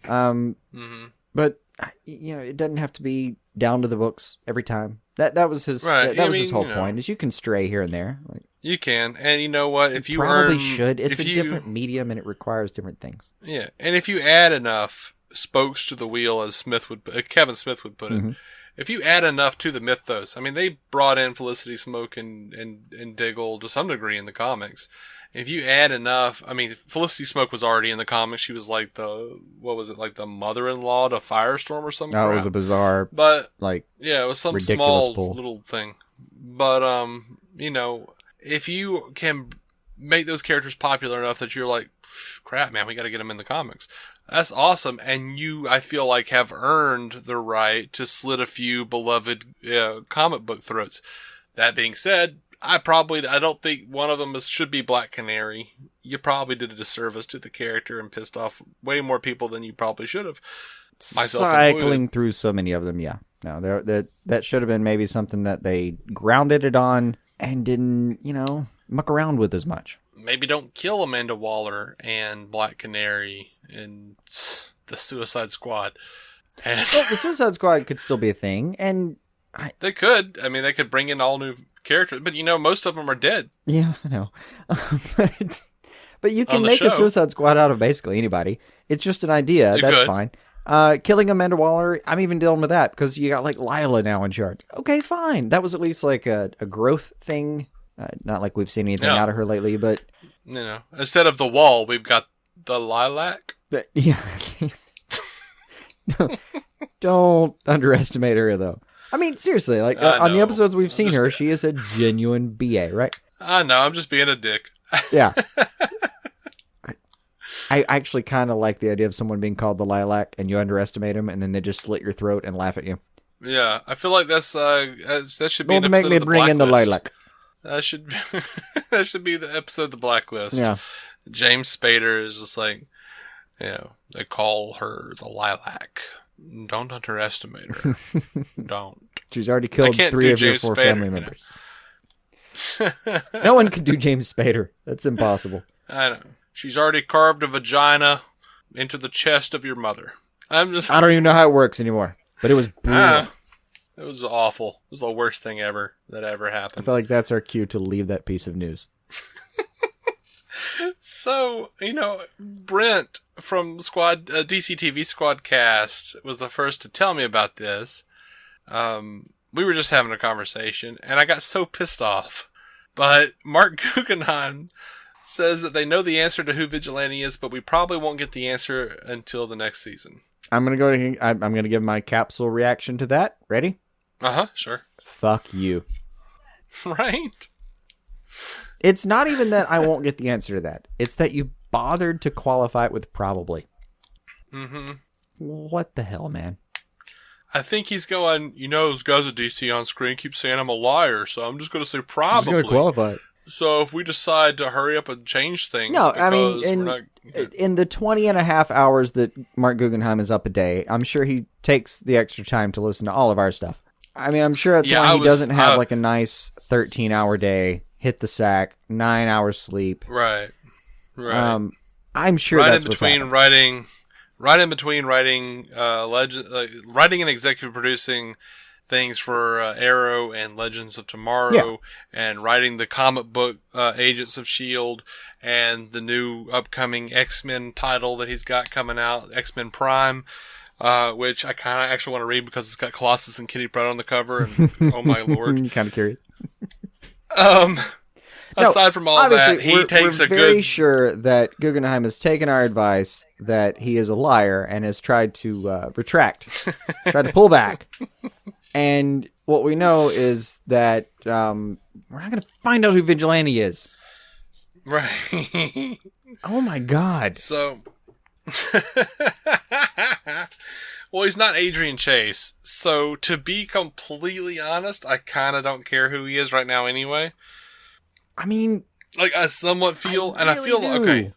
But it doesn't have to be down to the books every time. That was his right. that was his whole point. Is you can stray here and there. Like, you can, and you know what? If you probably should. It's a different medium and it requires different things. Yeah, and if you add enough spokes to the wheel, as Kevin Smith would put it. If you add enough to the mythos, I mean, they brought in Felicity Smoke and Diggle to some degree in the comics. If you add enough, I mean, Felicity Smoke was already in the comics. She was like the mother-in-law to Firestorm or something. Oh, it was a bizarre, but like, yeah, it was some ridiculous small pull. little thing. But if you can make those characters popular enough that you're like, crap, man, we got to get them in the comics. That's awesome, and I feel like, have earned the right to slit a few beloved comic book throats. That being said, I don't think one of them should be Black Canary. You probably did a disservice to the character and pissed off way more people than you probably should have. Myself cycling included. through so many of them, yeah. No, that should have been maybe something that they grounded it on and didn't, muck around with as much. Maybe don't kill Amanda Waller and Black Canary and the Suicide Squad. And Well, the Suicide Squad could still be a thing, and they could. I mean, they could bring in all new characters, but most of them are dead. yeah, I know. But you can On the make a show. Suicide Squad out of basically anybody. It's just an idea. You That's could. fine. Killing Amanda Waller, I'm even dealing with that because you got like Lila now in charge. Okay, fine. That was at least like a growth thing. Not like we've seen anything out of her lately, but Instead of the wall, we've got the lilac. yeah. Don't underestimate her though. I mean, seriously, like I on the know. episodes we've seen just her, be- she is a genuine BA, right? I know, I'm just being a dick. Yeah. I actually kind of like the idea of someone being called the Lilac and you underestimate them and then they just slit your throat and laugh at you. Yeah, I feel like that should be Don't an make episode me of the bring in the Blacklist. Lilac. That should that should be the episode of the Blacklist. Yeah. James Spader is just like, they call her the Lilac. Don't underestimate her. Don't. She's already killed can't 3 do of your James 4 Spader, family members. No one can do James Spader. That's impossible. I know. She's already carved a vagina into the chest of your mother. I don't even know how it works anymore, but it was brutal. It was awful. It was the worst thing ever that ever I happened. feel like that's our cue to leave that piece of news. So, Brent from DCTV Squadcast was the first to tell me about this. We were just having a conversation, and I got so pissed off. But Mark Guggenheim says that they know the answer to who Vigilante is, but we probably won't get the answer until the next season. I'm gonna give my capsule reaction to that. Ready? Sure. Fuck you. Right? It's not even that I won't get the answer to that. It's that you bothered to qualify it with probably. Mm-hmm. What the hell, man? I think he's going, those guys at DC on screen keep saying I'm a liar, so I'm just going to say probably. I'm just gonna qualify it. So if we decide to hurry up and change things, No, I mean, we're not... in the 20 and a half hours that Mark Guggenheim is up a day, I'm sure he takes the extra time to listen to all of our stuff. I mean, I'm sure that's why he doesn't have like a nice 13-hour day, hit the sack, 9 hours sleep. Right. I'm sure that's what's happening. Right in between writing writing and executive producing things for Arrow and Legends of Tomorrow, and writing the comic book Agents of S.H.I.E.L.D. and the new upcoming X-Men title that he's got coming out, X-Men Prime, which I kind of actually want to read because it's got Colossus and Kitty Pryde on the cover, and oh my lord. You're kind of curious. Aside from all that, he takes a good... We're very sure that Guggenheim has taken our advice that he is a liar and has tried to retract, tried to pull back. And what we know is that we're not going to find out who Vigilante is. Right. Oh my god. So... Well, he's not Adrian Chase, so to be completely honest, I kind of don't care who he is right now anyway. I mean... Like, I somewhat feel, I really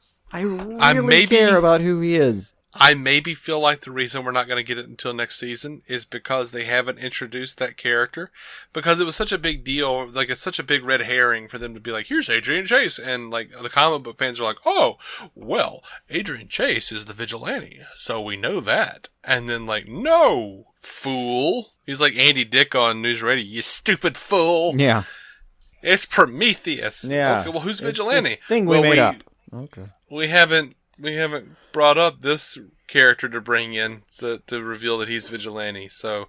care about who he is. I maybe feel like the reason we're not going to get it until next season is because they haven't introduced that character. Because it was such a big deal, like it's such a big red herring for them to be like, here's Adrian Chase. And like the comic book fans are like, oh, well, Adrian Chase is the vigilante, so we know that. And then like, no, fool. He's like Andy Dick on News Radio, you stupid fool. Yeah. It's Prometheus. Yeah. Okay, well, who's vigilante? It's this thing we made up. Okay. We haven't brought up this character to bring in to reveal that he's vigilante. So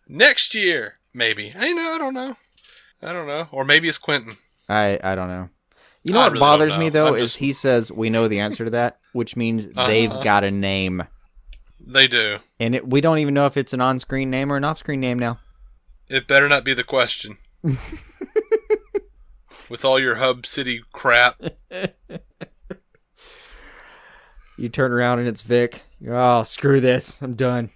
next year, maybe. I don't know. Or maybe it's Quentin. I don't know. You know what really bothers don't me know. though is he says we know the answer to that, which means they've got a name. They do. And we don't even know if it's an on-screen name or an off-screen name now. It better not be the question. With all your Hub City crap. You turn around and it's Vic. Oh, screw this. I'm done.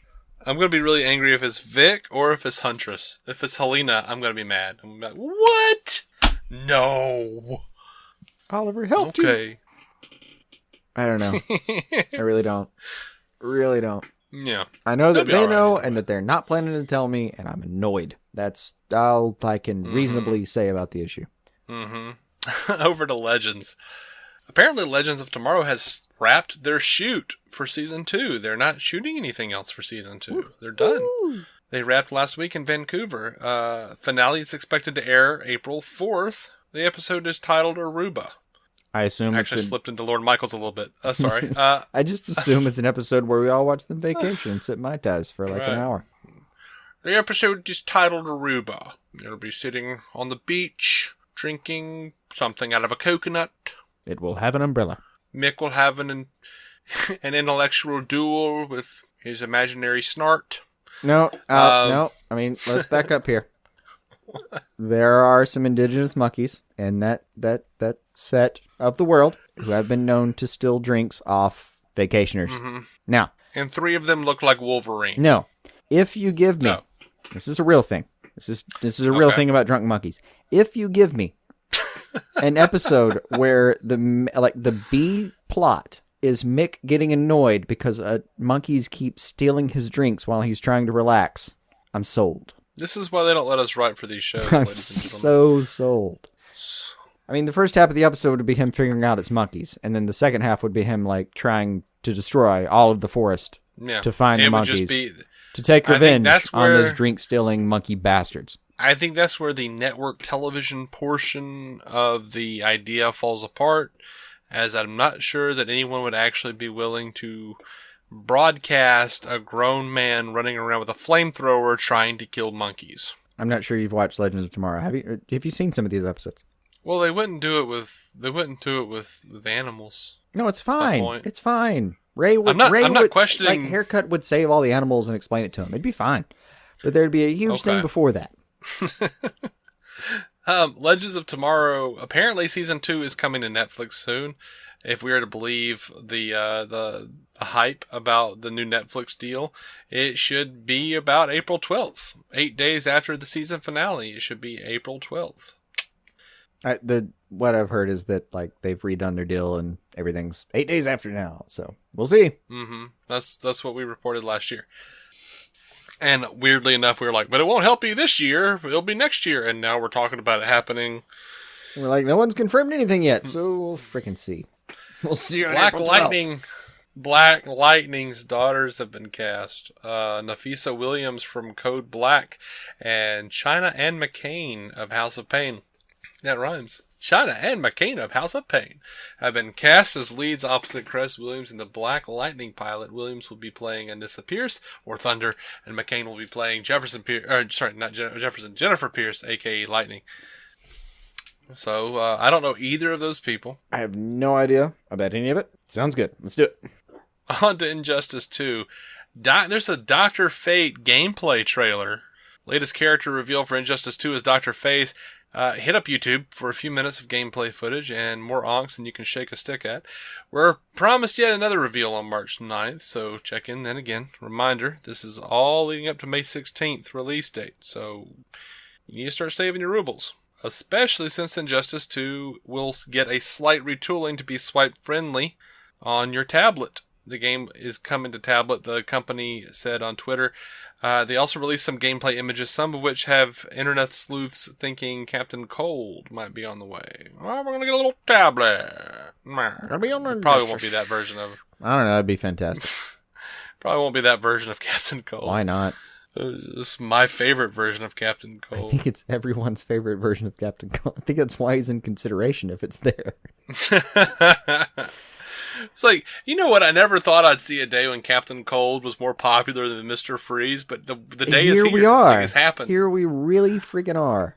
I'm going to be really angry if it's Vic or if it's Huntress. If it's Helena, I'm going to be mad. I'm like, what? No. Oliver, help you. Okay. I don't know. I really don't. Really don't. Yeah. I know that they know anyway. and that they're not planning to tell me, and I'm annoyed. That's all I can reasonably say about the issue. Mm-hmm. Over to Legends. Apparently Legends of Tomorrow has wrapped their shoot for Season 2. They're not shooting anything else for Season 2. They're done. They wrapped last week in Vancouver. Finale is expected to air April 4th. The episode is titled Aruba. I assume Actually slipped into Lord Michaels a little bit. Sorry. I just assume it's an episode where we all watch them vacation and sit Mai Tais for like an hour. The episode is titled Aruba. It'll be sitting on the beach, drinking something out of a coconut. It will have an umbrella. Mick will have an intellectual duel with his imaginary snart. No. I mean, let's back up here. There are some indigenous monkeys in that set of the world who have been known to steal drinks off vacationers. Mm-hmm. Now, and 3 of them look like Wolverine. No, if you give me, this is a real thing. This is a real thing about drunk monkeys. If you give me an episode where the B plot is Mick getting annoyed because monkeys keep stealing his drinks while he's trying to relax, I'm sold. This is why they don't let us write for these shows, I'm ladies and gentlemen. so sold. I mean, the first half of the episode would be him figuring out it's monkeys, and then the second half would be him like trying to destroy all of the forest to find the monkeys, to take revenge on those drink-stealing monkey bastards. I think that's where the network television portion of the idea falls apart, as I'm not sure that anyone would actually be willing to broadcast a grown man running around with a flamethrower trying to kill monkeys. I'm not sure you've watched Legends of Tomorrow. Have you seen some of these episodes? Well, they wouldn't do it with animals. No, it's fine. It's fine. Ray would. I'm not questioning. Like, Haircut would save all the animals and explain it to him. It'd be fine. But there'd be a huge thing before that. Legends of Tomorrow. Apparently, season 2 is coming to Netflix soon. If we are to believe the hype about the new Netflix deal, it should be about April 12th. 8 days after the season finale, it should be April 12th. What I've heard is that like they've redone their deal and everything's 8 days after now. So we'll see. Mm-hmm. That's what we reported last year. And weirdly enough, we were like, but it won't help you this year. It'll be next year. And now we're talking about it happening. We're like, no one's confirmed anything yet, so we'll freaking see. We'll see. Black Lightning's daughters have been cast. Nafisa Williams from Code Black and China Ann McCain of House of Pain. That rhymes. China Ann McCain of House of Pain have been cast as leads opposite Cress Williams in the Black Lightning pilot. Williams will be playing Anissa Pierce, or Thunder, and McCain will be playing Jennifer Pierce, aka Lightning. So, I don't know either of those people. I have no idea about any of it. Sounds good. Let's do it. On to Injustice 2. There's a Dr. Fate gameplay trailer. Latest character reveal for Injustice 2 is Dr. Fate. Hit up YouTube for a few minutes of gameplay footage and more onks than you can shake a stick at. We're promised yet another reveal on March 9th, so check in then again. Reminder, this is all leading up to May 16th release date, so you need to start saving your rubles. Especially since Injustice 2 will get a slight retooling to be swipe-friendly on your tablet. The game is coming to tablet, the company said on Twitter. They also released some gameplay images, some of which have internet sleuths thinking Captain Cold might be on the way. Oh, we're going to get a little tablet. Probably won't be that version of... I don't know, that'd be fantastic. Probably won't be that version of Captain Cold. Why not? This is my favorite version of Captain Cold. I think it's everyone's favorite version of Captain Cold. I think that's why he's in consideration if it's there. It's like, you know what? I never thought I'd see a day when Captain Cold was more popular than Mr. Freeze, but the day is here. We are. Like, it's happened. Here we really freaking are.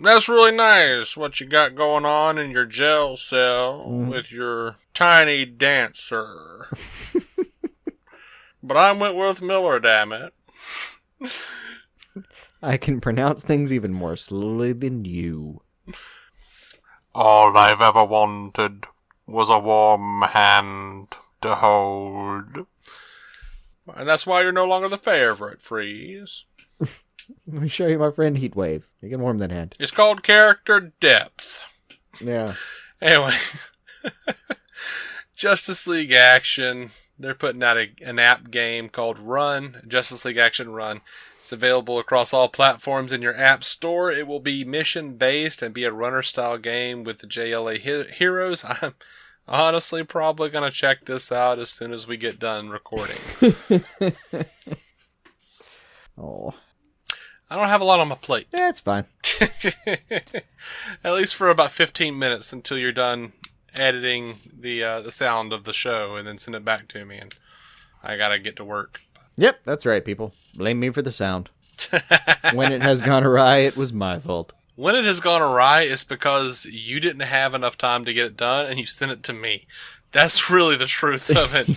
That's really nice, what you got going on in your jail cell with your tiny dancer. But I'm Wentworth Miller, damn it. I can pronounce things even more slowly than you. All I've ever wanted was a warm hand to hold. And that's why you're no longer the favorite, Freeze. Let me show you my friend Heatwave. You can warm that hand. It's called character depth. Yeah. Anyway. Justice League Action. They're putting out an app game called Run. Justice League Action Run. It's available across all platforms in your app store. It will be mission-based and be a runner-style game with the JLA heroes. I'm honestly probably going to check this out as soon as we get done recording. Oh. I don't have a lot on my plate. Yeah, it's fine. At least for about 15 minutes until you're done editing the sound of the show and then send it back to me. And I got to get to work. Yep, that's right, people. Blame me for the sound. When it has gone awry, it was my fault. When it has gone awry, it's because you didn't have enough time to get it done and you sent it to me. That's really the truth of it.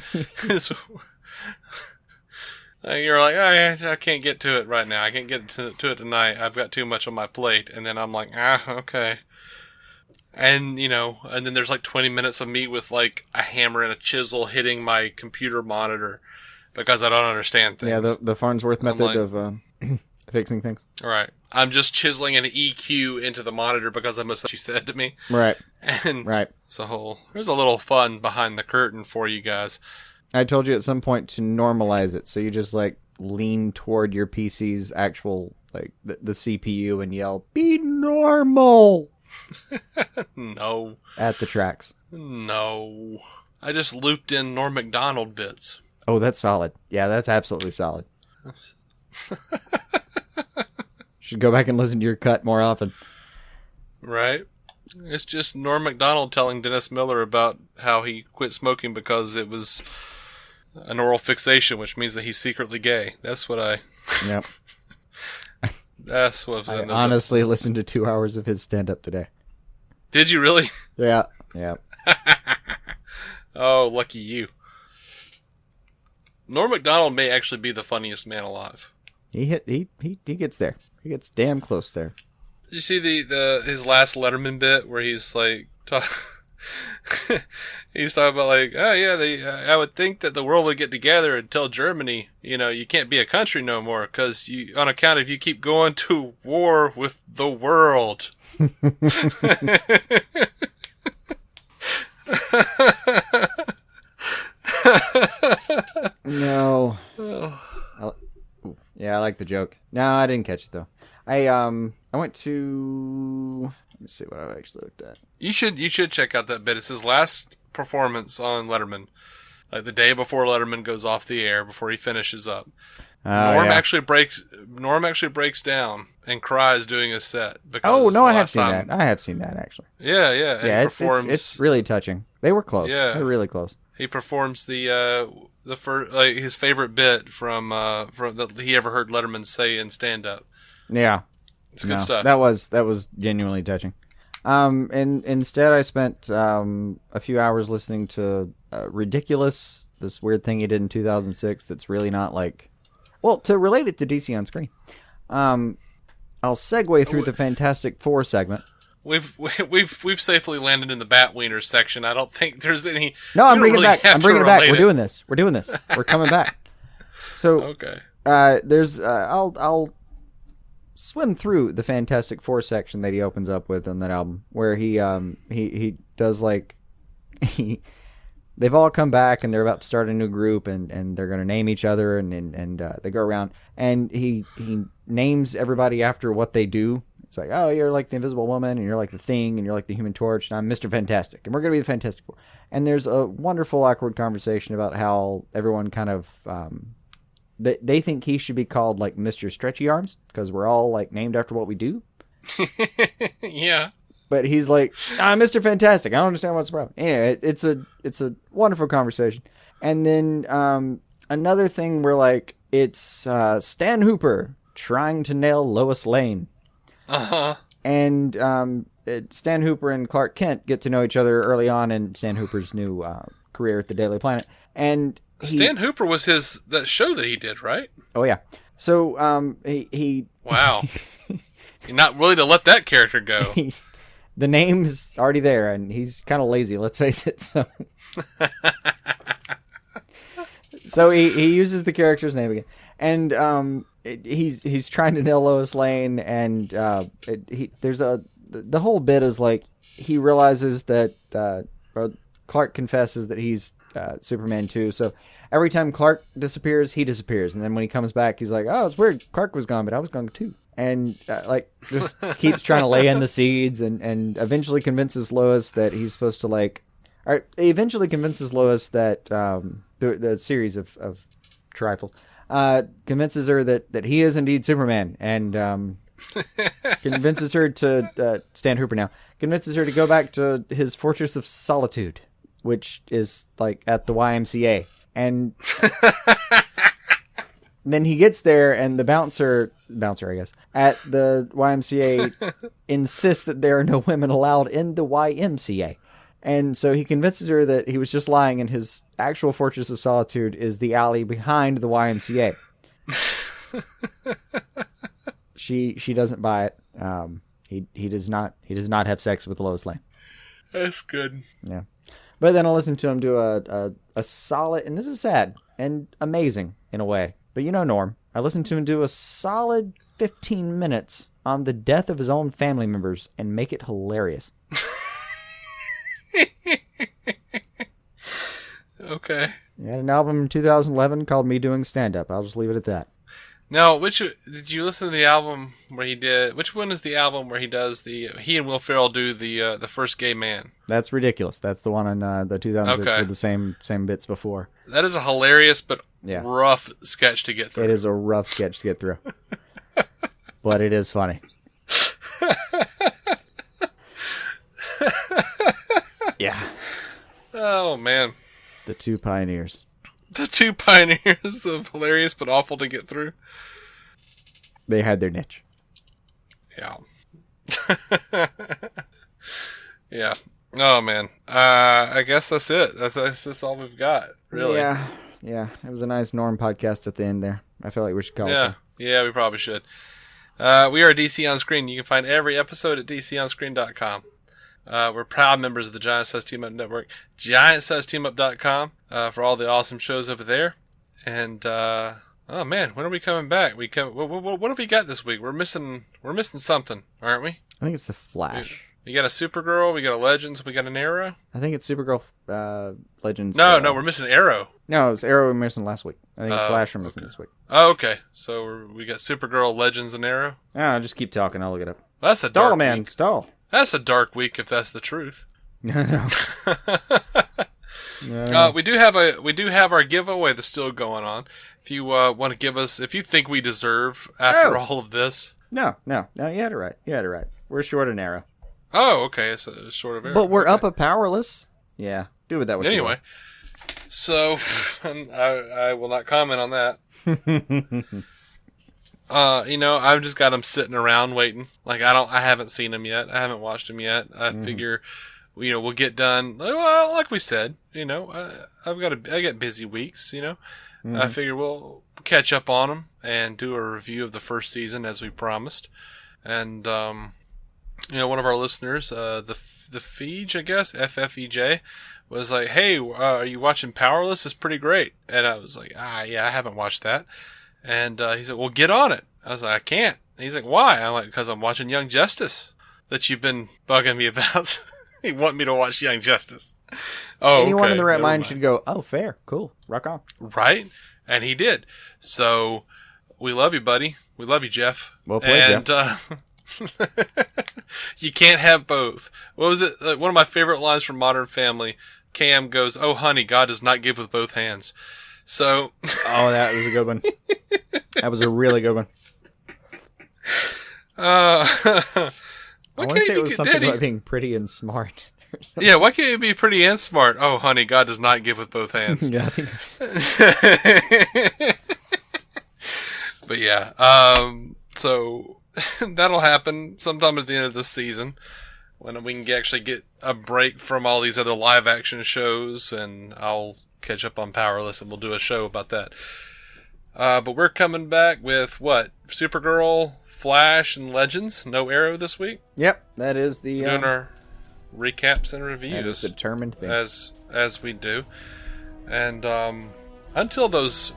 You're like, oh, I can't get to it right now. I can't get to it tonight. I've got too much on my plate. And then I'm like, okay. And, and then there's like 20 minutes of me with like a hammer and a chisel hitting my computer monitor because I don't understand things. Yeah, the Farnsworth method of fixing things. Right. I'm just chiseling an EQ into the monitor because I missed what you said to me. Right. And right. So there's a little fun behind the curtain for you guys. I told you at some point to normalize it. So you just like lean toward your PC's actual, like the CPU and yell, "Be normal." No. At the tracks. No. I just looped in Norm Macdonald bits. Oh, that's solid. Yeah, that's absolutely solid. Should go back and listen to your cut more often. Right. It's just Norm Macdonald telling Dennis Miller about how he quit smoking because it was an oral fixation, which means that he's secretly gay. That's what I... Yep. That's what I honestly listened to 2 hours of his stand-up today. Did you really? Yeah. Yeah. Oh, lucky you. Norm Macdonald may actually be the funniest man alive. He gets there. He gets damn close there. Did you see his last Letterman bit where he's like he's talking about like, oh yeah, I would think that the world would get together and tell Germany, you can't be a country no more because on account of you keep going to war with the world. No. Yeah, I like the joke. No, I didn't catch it though. I went to, let me see what I actually looked at. You should check out that bit. It's his last performance on Letterman, like the day before Letterman goes off the air before he finishes up. Norm actually breaks down and cries doing his set. Because I have seen that. I have seen that actually. Yeah. Yeah, it's really touching. They were close. Yeah, they're really close. He performs the first, like his favorite bit from that he ever heard Letterman say in stand up. Yeah, it's good stuff. That was genuinely touching. And instead, I spent a few hours listening to Ridiculous, this weird thing he did in 2006. That's really not like, well, to relate it to DC on Screen. I'll segue through the Fantastic Four segment. We've safely landed in the Batwiener section. I don't think there's any. No, I'm bringing it back. We're doing this. We're coming back. So okay. There's I'll swim through the Fantastic Four section that he opens up with on that album, where he does like they've all come back and they're about to start a new group and they're going to name each other and they go around and he names everybody after what they do. It's like, oh, you're like the Invisible Woman, and you're like the Thing, and you're like the Human Torch, and I'm Mr. Fantastic, and we're going to be the Fantastic Four. And there's a wonderful, awkward conversation about how everyone kind of, they think he should be called like Mr. Stretchy Arms, because we're all like named after what we do. Yeah. But he's like, I'm Mr. Fantastic. I don't understand what's the problem. Anyway, it's a wonderful conversation. And then another thing where like, it's Stan Hooper trying to nail Lois Lane. Uh-huh. And Stan Hooper and Clark Kent get to know each other early on in Stan Hooper's new career at the Daily Planet. And Stan Hooper was that show that he did, right? Oh yeah. So he wow. You're not willing to let that character go. The name's already there, and he's kind of lazy. Let's face it. So he uses the character's name again, and he's trying to nail Lois Lane, and the whole bit is like he realizes that Clark confesses that he's Superman too. So every time Clark disappears, he disappears, and then when he comes back, he's like, "Oh, it's weird. Clark was gone, but I was gone too." And just keeps trying to lay in the seeds, and eventually convinces Lois that he's supposed to like. All right, he eventually convinces Lois that the series of trifles. Convinces her that he is indeed Superman, and convinces her to Stan Hooper now. Convinces her to go back to his Fortress of Solitude, which is like at the YMCA. And then he gets there, and the bouncer, I guess, at the YMCA insists that there are no women allowed in the YMCA. And so he convinces her that he was just lying, and his actual Fortress of Solitude is the alley behind the YMCA. She doesn't buy it. He does not have sex with Lois Lane. That's good. Yeah. But then I'll listen to him do a solid, and this is sad and amazing in a way. But you know Norm. I listened to him do a solid 15 minutes on the death of his own family members and make it hilarious. Okay. He had an album in 2011 called Me Doing Stand-Up. I'll just leave it at that. Now, did you listen to the album where he did? Which one is the album where he does he and Will Ferrell do the first gay man? That's ridiculous. That's the one in the 2006 Okay. with the same bits before. That is a hilarious but Yeah. rough sketch to get through. It is a rough sketch to get through. But it is funny. Yeah. Oh, man. The two pioneers. The two pioneers of hilarious but awful to get through. They had their niche. Yeah. Yeah. Oh, man. I guess that's it. That's all we've got, really. Yeah. It was a nice Norm podcast at the end there. I feel like we should call it. Yeah, we probably should. We are DC On Screen. You can find every episode at dconscreen.com. We're proud members of the Giant Size Team Up Network. GiantSizeTeamUp.com for all the awesome shows over there. And oh man, when are we coming back? What have we got this week? We're missing something, aren't we? I think it's the Flash. We got a Supergirl. We got a Legends. We got an Arrow. I think it's Supergirl Legends. No, we're missing Arrow. No, it was Arrow we were missing last week. I think it's Flash we're missing this week. Oh, okay. So we got Supergirl, Legends, and Arrow. I'll just keep talking. I'll look it up. That's a Stall, dark man. week. Stall. That's a dark week if that's the truth. No. We do have our giveaway that's still going on. If you want to give us, if you think we deserve after all of this. No, you had it right. We're short an arrow. Oh, okay, it's a sort of error. But we're up a powerless. Yeah, do with that what you want. So I will not comment on that. I've just got them sitting around waiting. Like I haven't seen them yet. I haven't watched them yet. I figure, we'll get done. Well, like we said, I get busy weeks. I figure we'll catch up on them and do a review of the first season as we promised. And one of our listeners, the Feej, I guess, FFEJ, was like, "Hey, are you watching Powerless? It's pretty great." And I was like, yeah, I haven't watched that. And he said, "Well, get on it." I was like, "I can't." And he's like, "Why?" I'm like, "Because I'm watching Young Justice that you've been bugging me about." You want me to watch Young Justice? Oh, anyone okay, in the right mind should go, "Oh, fair, cool, rock on." Right? And he did. So we love you, buddy. We love you, Jeff. Well played, Jeff. You can't have both. What was it? One of my favorite lines from Modern Family. Cam goes, "Oh, honey, God does not give with both hands." So. Oh, that was a good one. That was a really good one. I want to say it was something about being pretty and smart. Yeah, why can't you be pretty and smart? Oh, honey, God does not give with both hands. Yeah, I think it was... But yeah, so that'll happen sometime at the end of this season when we can actually get a break from all these other live action shows, and I'll catch up on Powerless and we'll do a show about that. But we're coming back with what? Supergirl, Flash, and Legends. No Arrow this week. Yep, that is the doing our recaps and reviews. That is the determined thing. As we do. And until those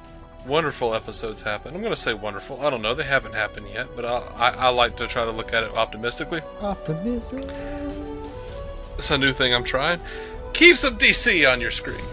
wonderful episodes happen, I'm going to say wonderful. I don't know. They haven't happened yet, but I like to try to look at it optimistically. Optimism. It's a new thing I'm trying. Keep some DC on your screen.